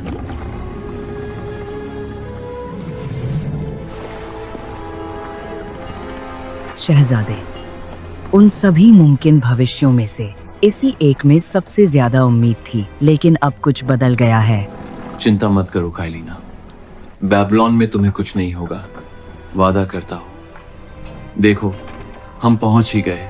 Speaker 3: शहजादे, उन सभी मुमकिन भविष्यों में से इसी एक में सबसे ज्यादा उम्मीद थी, लेकिन अब कुछ बदल गया है।
Speaker 2: चिंता मत करो काइलिना, बेबीलोन में तुम्हें कुछ नहीं होगा, वादा करता हूं। देखो, हम पहुंच ही गए।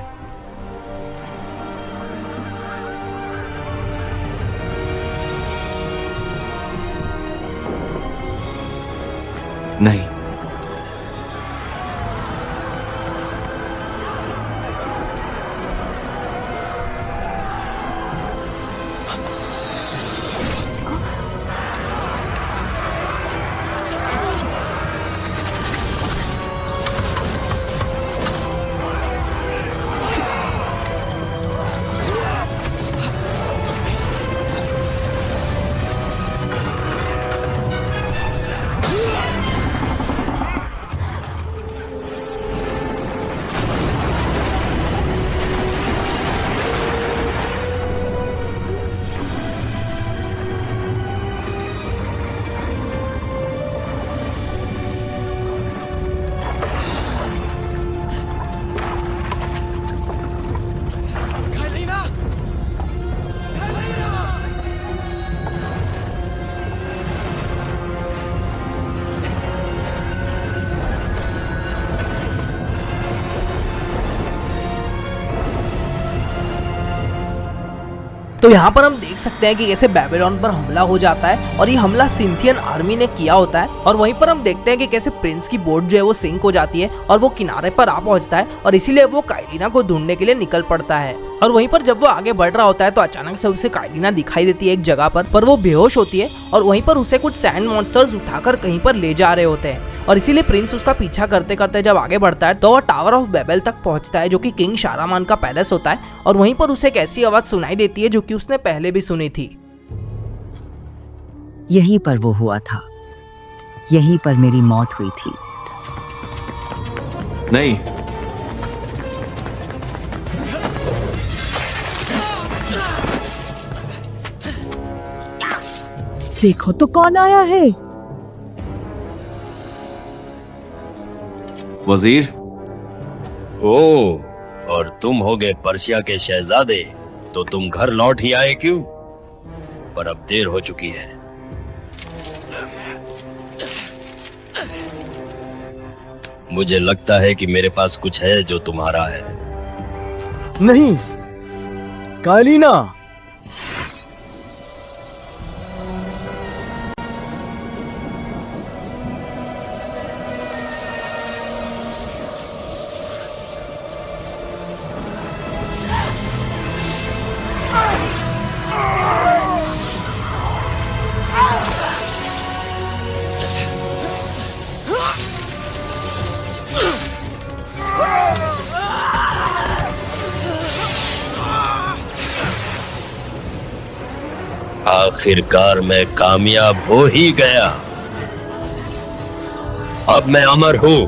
Speaker 2: नहीं,
Speaker 4: तो यहाँ पर हम देख सकते हैं कि कैसे बेबीलोन पर हमला हो जाता है और ये हमला सिंथियन आर्मी ने किया होता है। और वहीं पर हम देखते हैं कि कैसे प्रिंस की बोट जो है वो सिंक हो जाती है और वो किनारे पर आ पहुंचता है और इसीलिए वो काइलिना को ढूंढने के लिए निकल पड़ता है। और वहीं पर जब वो आगे बढ़ रहा होता है तो अचानक से उसे काइलिना दिखाई देती है एक जगह पर वो बेहोश होती है और वहीं पर उसे कुछ सैंड मॉन्स्टर्स उठाकर कहीं पर ले जा रहे होते हैं। और इसीलिए प्रिंस उसका पीछा करते करते जब आगे बढ़ता है तो वह टावर ऑफ बेबेल तक पहुंचता है, जो कि किंग शारामान का पैलेस होता है। और वहीं पर उसे एक ऐसी आवाज सुनाई देती है जो कि उसने पहले भी सुनी थी।
Speaker 3: यहीं पर वो हुआ था, यहीं पर मेरी मौत हुई थी।
Speaker 2: नहीं,
Speaker 3: देखो तो कौन आया है।
Speaker 2: वजीर।
Speaker 5: ओह, और तुम हो गए पर्शिया के शहजादे, तो तुम घर लौट ही आए क्यों? पर अब देर हो चुकी है। मुझे लगता है कि मेरे पास कुछ है जो तुम्हारा है।
Speaker 9: नहीं, काइलिना।
Speaker 5: आखिरकार मैं कामयाब हो ही गया। अब मैं अमर हूँ।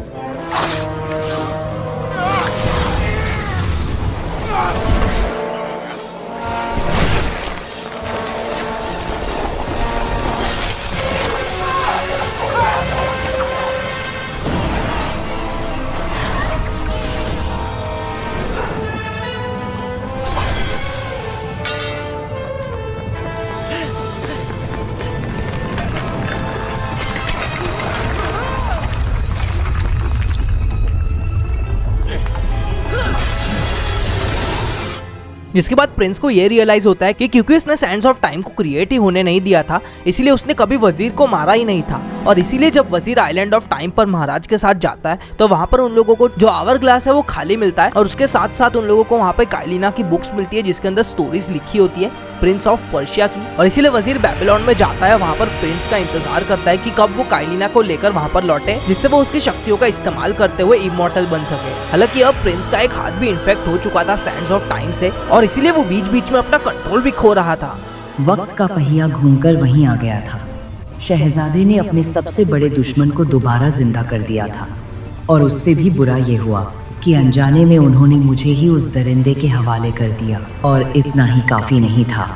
Speaker 4: जिसके बाद प्रिंस को ये रियलाइज होता है कि क्योंकि उसने सैंड्स ऑफ टाइम को क्रिएट ही होने नहीं दिया था, इसीलिए उसने कभी वजीर को मारा ही नहीं था। और इसीलिए जब वजीर आइलैंड ऑफ टाइम पर महाराज के साथ जाता है तो वहाँ पर उन लोगों को जो आवर ग्लास है वो खाली मिलता है, और उसके साथ साथ उन लोगों को वहाँ पे काइलिना की बुक्स मिलती है जिसके अंदर स्टोरीज लिखी होती है प्रिंस ऑफ पर्शिया की। और इसीलिए वजीर बेबीलोन में जाता है, वहाँ पर प्रिंस का इंतजार करता है कि कब वो काइलिना को लेकर वहाँ पर लौटे, जिससे वो उसकी शक्तियों का इस्तेमाल करते हुए इमॉर्टल बन सके। हालांकि अब प्रिंस का एक हाथ भी इन्फेक्ट हो चुका था सैंड्स ऑफ टाइम से, और इसीलिए वो बीच बीच में अपना कंट्रोल भी खो रहा था।
Speaker 3: वक्त का पहिया घूमकर वहीं आ गया था। शहजादे ने अपने सबसे बड़े दुश्मन को दोबारा जिंदा कर दिया था, और उससे भी बुरा ये हुआ कि अनजाने में उन्होंने मुझे ही उस दरिंदे के हवाले कर दिया। और इतना ही काफी नहीं था,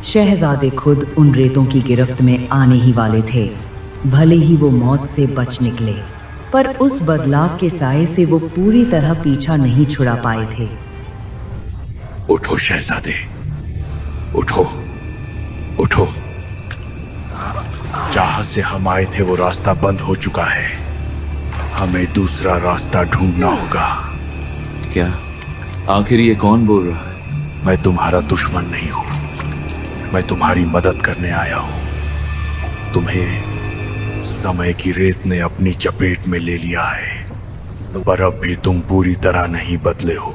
Speaker 3: शहजादे खुद उन रेतों की गिरफ्त में आने ही वाले थे। भले ही वो मौत से बच निकले, पर उस बदलाव के साये से वो पूरी तरह पीछा नहीं छुड़ा पाए थे।
Speaker 1: उठो शहजादे, उठो उठो। जहां से हम आए थे वो रास्ता बंद हो चुका है, हमें दूसरा रास्ता ढूंढना होगा।
Speaker 2: क्या आखिर ये कौन बोल रहा है?
Speaker 1: मैं तुम्हारा दुश्मन नहीं हूं, मैं तुम्हारी मदद करने आया हूं। तुम्हें समय की रेत ने अपनी चपेट में ले लिया है, पर अब भी तुम पूरी तरह नहीं बदले हो।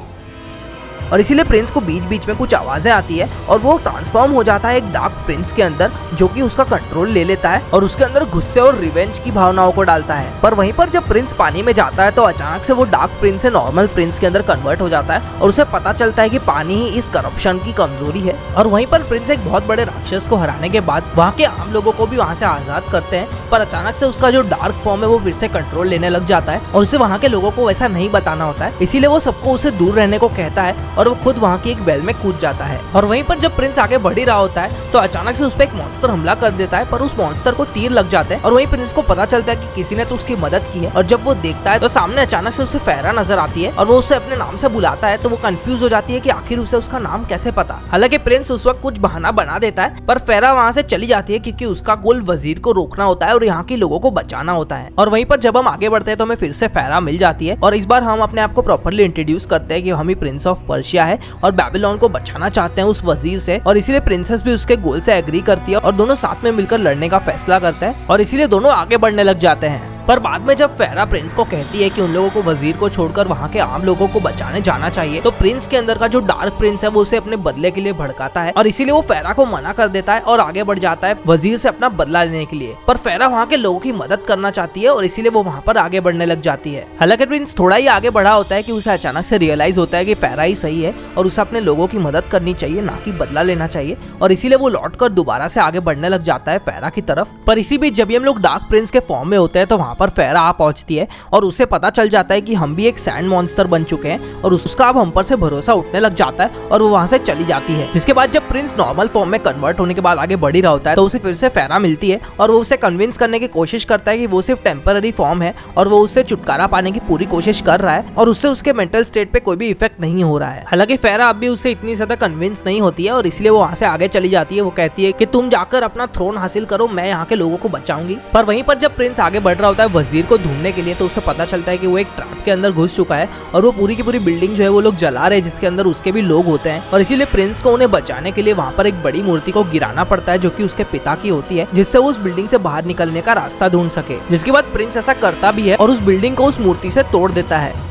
Speaker 4: और इसीलिए प्रिंस को बीच बीच में कुछ आवाजें आती है और वो ट्रांसफॉर्म हो जाता है एक डार्क प्रिंस के अंदर, जो कि उसका कंट्रोल ले लेता है और उसके अंदर गुस्से और रिवेंज की भावनाओं को डालता है। पर वहीं पर जब प्रिंस पानी में जाता है तो अचानक से वो डार्क प्रिंस से नॉर्मल प्रिंस के अंदर कन्वर्ट हो जाता है, और उसे पता चलता है कि पानी ही इस करप्शन की कमजोरी है। और वहीं पर प्रिंस एक बहुत बड़े राक्षस को हराने के बाद वहाँ के आम लोगों को भी वहाँ से आजाद करते हैं, पर अचानक से उसका जो डार्क फॉर्म है वो फिर से कंट्रोल लेने लग जाता है, और उसे वहाँ के लोगों को वैसा नहीं बताना होता है। इसीलिए वो सबको उसे दूर रहने को कहता है और वो खुद वहाँ की वेल में कूद जाता है। और वहीं पर जब प्रिंस आगे बढ़ ही रहा होता है तो अचानक से उस पर एक मॉन्स्टर हमला कर देता है, पर उस मॉन्स्टर को तीर लग जाते हैं और वहीं प्रिंस को पता चलता है कि किसी ने तो उसकी मदद की है। और जब वो देखता है तो सामने अचानक से उसे फेरा नजर आती है और वो उसे अपने नाम से बुलाता है, तो वो कंफ्यूज हो जाती है कि आखिर उसे उसका नाम कैसे पता। हालांकि प्रिंस उस वक्त कुछ बहाना बना देता है, पर फेरा वहाँ से चली जाती है क्योंकि उसका गोल वजीर को रोकना होता है और यहाँ के लोगों को बचाना होता है। और वहीं पर जब हम आगे बढ़ते हैं तो हमें फिर से फेरा मिल जाती है, और इस बार हम अपने आप को प्रॉपर्ली इंट्रोड्यूस करते हैं कि हम ही प्रिंस ऑफ पर्शिया है और बेबीलोन को बचाना चाहते हैं उस वजीर से। और इसीलिए प्रिंसेस भी उसके गोल से एग्री करती है और दोनों साथ में मिलकर लड़ने का फैसला करते हैं, और इसीलिए दोनों आगे बढ़ने लग जाते हैं। पर बाद में जब फेरा प्रिंस को कहती है कि उन लोगों को वजीर को छोड़कर वहाँ के आम लोगों को बचाने जाना चाहिए, तो प्रिंस के अंदर का जो डार्क प्रिंस है वो उसे अपने बदले के लिए भड़काता है, और इसीलिए वो फेरा को मना कर देता है और आगे बढ़ जाता है वजीर से अपना बदला लेने के लिए। पर फेरा वहाँ के लोगों की मदद करना चाहती है और इसीलिए वो वहाँ पर आगे बढ़ने लग जाती है। हालांकि प्रिंस थोड़ा ही आगे बढ़ा होता है कि उसे अचानक से रियलाइज होता है कि फेरा ही सही है और उसे अपने लोगों की मदद करनी चाहिए, ना कि बदला लेना चाहिए, और इसीलिए वो लौटकर दोबारा से आगे बढ़ने लग जाता है फेरा की तरफ। पर इसी बीच जब हम लोग डार्क प्रिंस के फॉर्म में होते हैं तो वहाँ पर फेरा आ पहुंचती है और उसे पता चल जाता है कि हम भी एक सैंड मॉन्स्टर बन चुके हैं, और उसका अब हम पर से भरोसा उठने लग जाता है और वो वहां से चली जाती है। जिसके बाद जब प्रिंस नॉर्मल फॉर्म में कन्वर्ट होने के बाद आगे बढ़ ही रहा होता है तो उसे फिर से फेरा मिलती है और वो उसे कन्विंस करने की कोशिश करता है कि वो सिर्फ टेम्पररी फॉर्म है और वो उससे छुटकारा पाने की पूरी कोशिश कर रहा है और उससे उसके मेंटल स्टेट पे कोई भी इफेक्ट नहीं हो रहा है। हालांकि फेरा अब भी उससे इतनी ज्यादा कन्विंस नहीं होती है और इसलिए वो वहां से आगे चली जाती है। वो कहती है कि तुम जाकर अपना थ्रोन हासिल करो, मैं यहाँ के लोगों को बचाऊंगी। पर वहीं पर जब प्रिंस आगे बढ़ रहा होता है वजीर को ढूंढने के लिए तो उसे पता चलता है कि वो एक ट्रैप के अंदर घुस चुका है और वो पूरी की पूरी बिल्डिंग जो है वो लोग जला रहे हैं, जिसके अंदर उसके भी लोग होते हैं। और इसीलिए प्रिंस को उन्हें बचाने के लिए वहां पर एक बड़ी मूर्ति को गिराना पड़ता है जो कि उसके पिता की होती है, जिससे वो उस बिल्डिंग से बाहर निकलने का रास्ता ढूंढ सके। जिसके बाद प्रिंस ऐसा करता भी है और उस बिल्डिंग को उस मूर्ति से तोड़ देता है।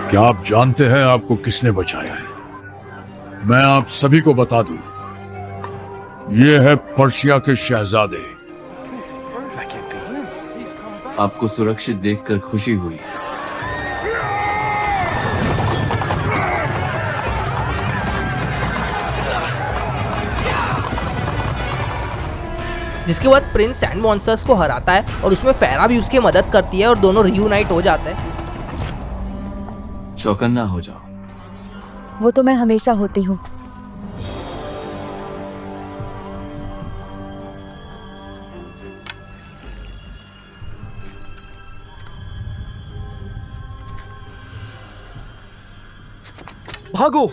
Speaker 1: क्या आप जानते हैं आपको किसने बचाया है? मैं आप सभी को बता दूं, ये है पर्शिया के शहजादे।
Speaker 2: आपको सुरक्षित देखकर खुशी हुई।
Speaker 4: जिसके बाद प्रिंस सैंड मॉन्स्टर्स को हराता है और उसमें फेरा भी उसकी मदद करती है और दोनों रियूनाइट हो जाते हैं।
Speaker 2: चौकन्ना हो जाओ।
Speaker 8: वो तो मैं हमेशा होती हूँ।
Speaker 9: भागो।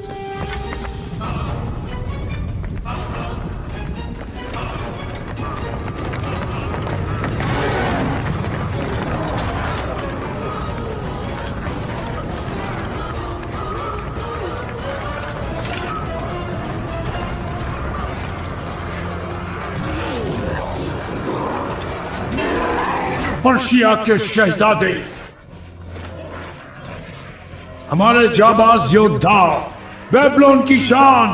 Speaker 1: पर्शिया के शहजादे, हमारे जाबाज योद्धा, बेबीलोन की शान,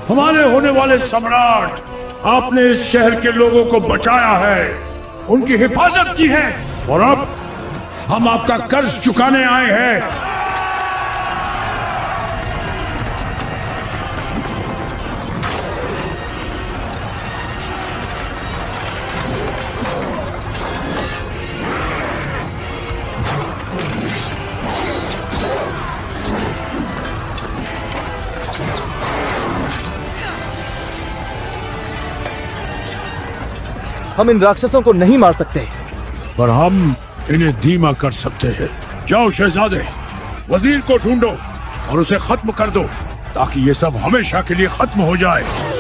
Speaker 1: हमारे होने वाले सम्राट, आपने इस शहर के लोगों को बचाया है, उनकी हिफाजत की है और अब हम आपका कर्ज चुकाने आए हैं।
Speaker 9: हम इन राक्षसों को नहीं मार सकते,
Speaker 1: पर हम इन्हें धीमा कर सकते हैं। जाओ शहजादे, वजीर को ढूंढो और उसे खत्म कर दो ताकि ये सब हमेशा के लिए खत्म हो जाए।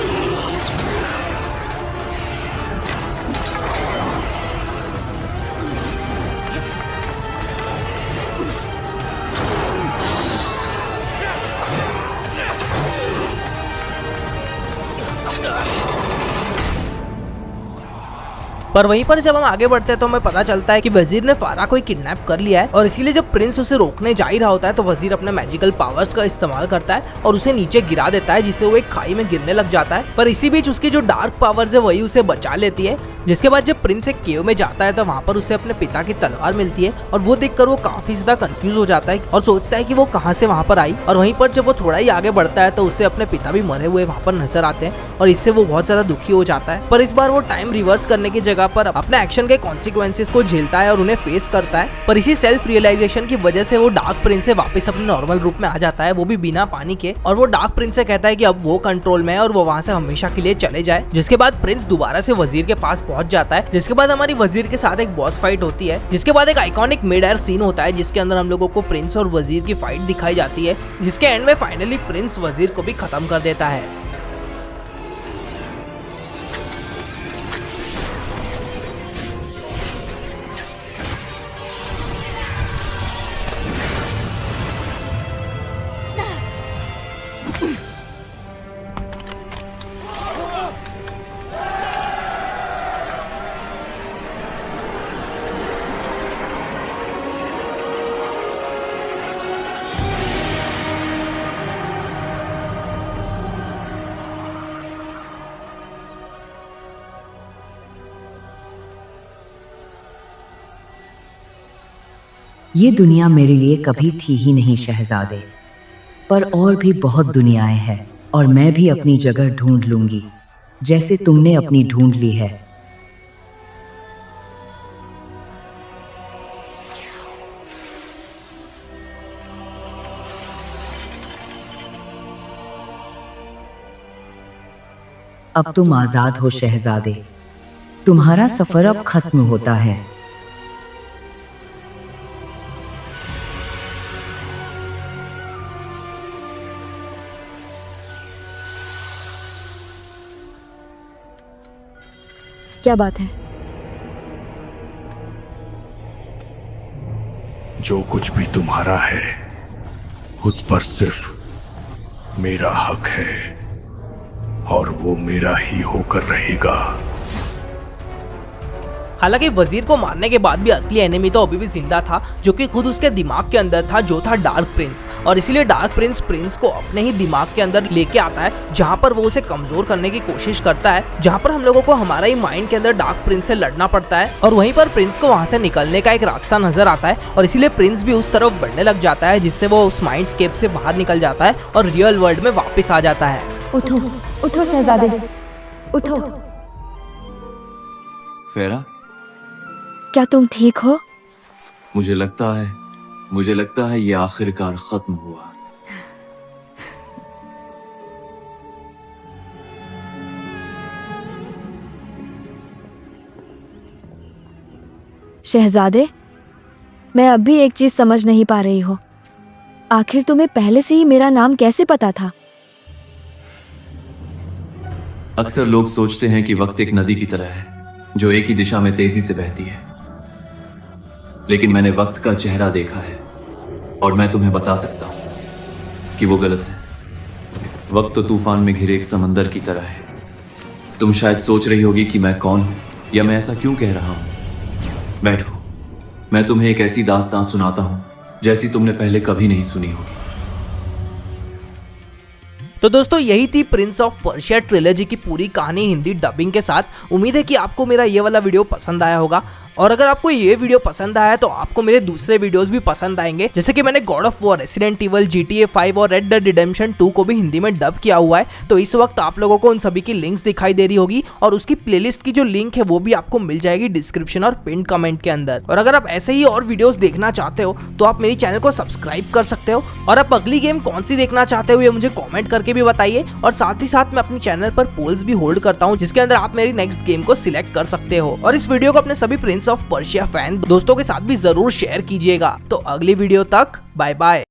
Speaker 4: पर वहीं पर जब हम आगे बढ़ते हैं तो हमें पता चलता है कि वजीर ने फारा को किडनैप कर लिया है और इसीलिए जब प्रिंस उसे रोकने जा ही रहा होता है तो वजीर अपने मैजिकल पावर्स का इस्तेमाल करता है और उसे नीचे गिरा देता है, जिससे वो एक खाई में गिरने लग जाता है। पर इसी बीच उसकी जो डार्क पावर्स है वही उसे बचा लेती है। जिसके बाद जब प्रिंस एक केव में जाता है तो वहाँ पर उसे अपने पिता की तलवार मिलती है और वो देखकर वो काफी ज्यादा कंफ्यूज हो जाता है और सोचता है कि वो कहाँ से वहाँ पर आई। और वहीं पर जब वो थोड़ा ही आगे बढ़ता है तो उसे अपने पिता भी मरे हुए वहाँ पर नजर आते हैं और इससे वो बहुत ज्यादा दुखी हो जाता है। पर इस बार वो टाइम रिवर्स करने की जगह पर अपने एक्शन के कॉन्सिक्वेंसेस को झेलता है और उन्हें फेस करता है। पर इसी सेल्फ रियलाइजेशन की वजह से वो डार्क प्रिंस से वापस अपने नॉर्मल रूप में आ जाता है, वो भी बिना पानी के। और वो डार्क प्रिंस से कहता है कि अब वो कंट्रोल में है और वो वहाँ से हमेशा के लिए चले जाए। जिसके बाद प्रिंस दोबारा से वजीर के पास पहुंच जाता है। जिसके बाद हमारी वजीर के साथ एक बॉस फाइट होती है, जिसके बाद एक आइकॉनिक मिड एयर सीन होता है जिसके अंदर हम लोगों को प्रिंस और वजीर की फाइट दिखाई जाती है, जिसके एंड में फाइनली प्रिंस वजीर को भी खत्म कर देता है।
Speaker 3: ये दुनिया मेरे लिए कभी थी ही नहीं शहजादे, पर और भी बहुत दुनियाएं हैं और मैं भी अपनी जगह ढूंढ लूंगी जैसे तुमने अपनी ढूंढ ली है। अब तुम आजाद हो शहजादे, तुम्हारा सफर अब खत्म होता है।
Speaker 8: क्या बात है?
Speaker 1: जो कुछ भी तुम्हारा है उस पर सिर्फ मेरा हक है और वो मेरा ही होकर रहेगा।
Speaker 4: हालांकि वजीर को मारने के बाद भी असली एनिमी तो अभी भी जिंदा था, जो कि खुद उसके दिमाग के अंदर था, जो था डार्क प्रिंस। और इसीलिए डार्क प्रिंस को अपने ही दिमाग के अंदर लेके आता है, जहाँ पर वो उसे कमजोर करने की कोशिश करता है, जहाँ पर हम लोगों को हमारा ही माइंड के अंदर डार्क प्रिंस से लड़ना पड़ता है। और वहीं पर प्रिंस को वहाँ से निकलने का एक रास्ता नजर आता है और इसीलिए प्रिंस भी उस तरफ बढ़ने लग जाता है, जिससे वो उस माइंड स्केप से बाहर निकल जाता है और रियल वर्ल्ड में वापस आ जाता है।
Speaker 8: उठो उठो शहजादे, उठो।
Speaker 2: फेरा,
Speaker 8: क्या तुम ठीक हो?
Speaker 2: मुझे लगता है ये आखिरकार खत्म हुआ।
Speaker 8: शहजादे, मैं अब भी एक चीज समझ नहीं पा रही हूँ। आखिर तुम्हें पहले से ही मेरा नाम कैसे पता था?
Speaker 2: अक्सर लोग सोचते हैं कि वक्त एक नदी की तरह है जो एक ही दिशा में तेजी से बहती है, लेकिन मैंने वक्त का चेहरा देखा है और मैं तुम्हें बता सकता हूं कि वो गलत है। वक्त तो तूफान में घिरे एक समंदर की तरह है। तुम शायद सोच रही होगी कि मैं कौन हूं या मैं ऐसा क्यों कह रहा हूं। बैठो, मैं तुम्हें एक ऐसी दास्तान सुनाता हूं जैसी तुमने पहले कभी नहीं सुनी होगी।
Speaker 4: तो दोस्तों, यही थी प्रिंस ऑफ पर्शिया ट्रिलॉजी की पूरी कहानी हिंदी डबिंग के साथ। उम्मीद है कि आपको मेरा ये वाला वीडियो पसंद आया होगा, और अगर आपको ये वीडियो पसंद आया तो आपको मेरे दूसरे वीडियोस भी पसंद आएंगे, जैसे कि मैंने God of war, resident evil, GTA 5 और रेड डेड रिडेम्पशन 2 को भी हिंदी में डब किया हुआ है। तो इस वक्त आप लोगों को उन सभी की लिंक्स दिखाई दे रही होगी और उसकी प्लेलिस्ट की जो लिंक है वो भी आपको मिल जाएगी डिस्क्रिप्शन और पिन कमेंट के अंदर। और अगर आप ऐसे ही और वीडियोस देखना चाहते हो तो आप मेरी चैनल को सब्सक्राइब कर सकते हो, और आप अगली गेम कौन सी देखना चाहते हो ये मुझे कॉमेंट करके भी बताइए। और साथ ही साथ मैं अपनी चैनल पर पोल्स भी होल्ड करता हूँ, जिसके अंदर आप मेरी नेक्स्ट गेम को सिलेक्ट कर सकते हो। और इस वीडियो को अपने सभी प्रिंस ऑफ पर्शिया दोस्तों के साथ भी जरूर शेयर कीजिएगा। तो अगली वीडियो तक बाय बाय।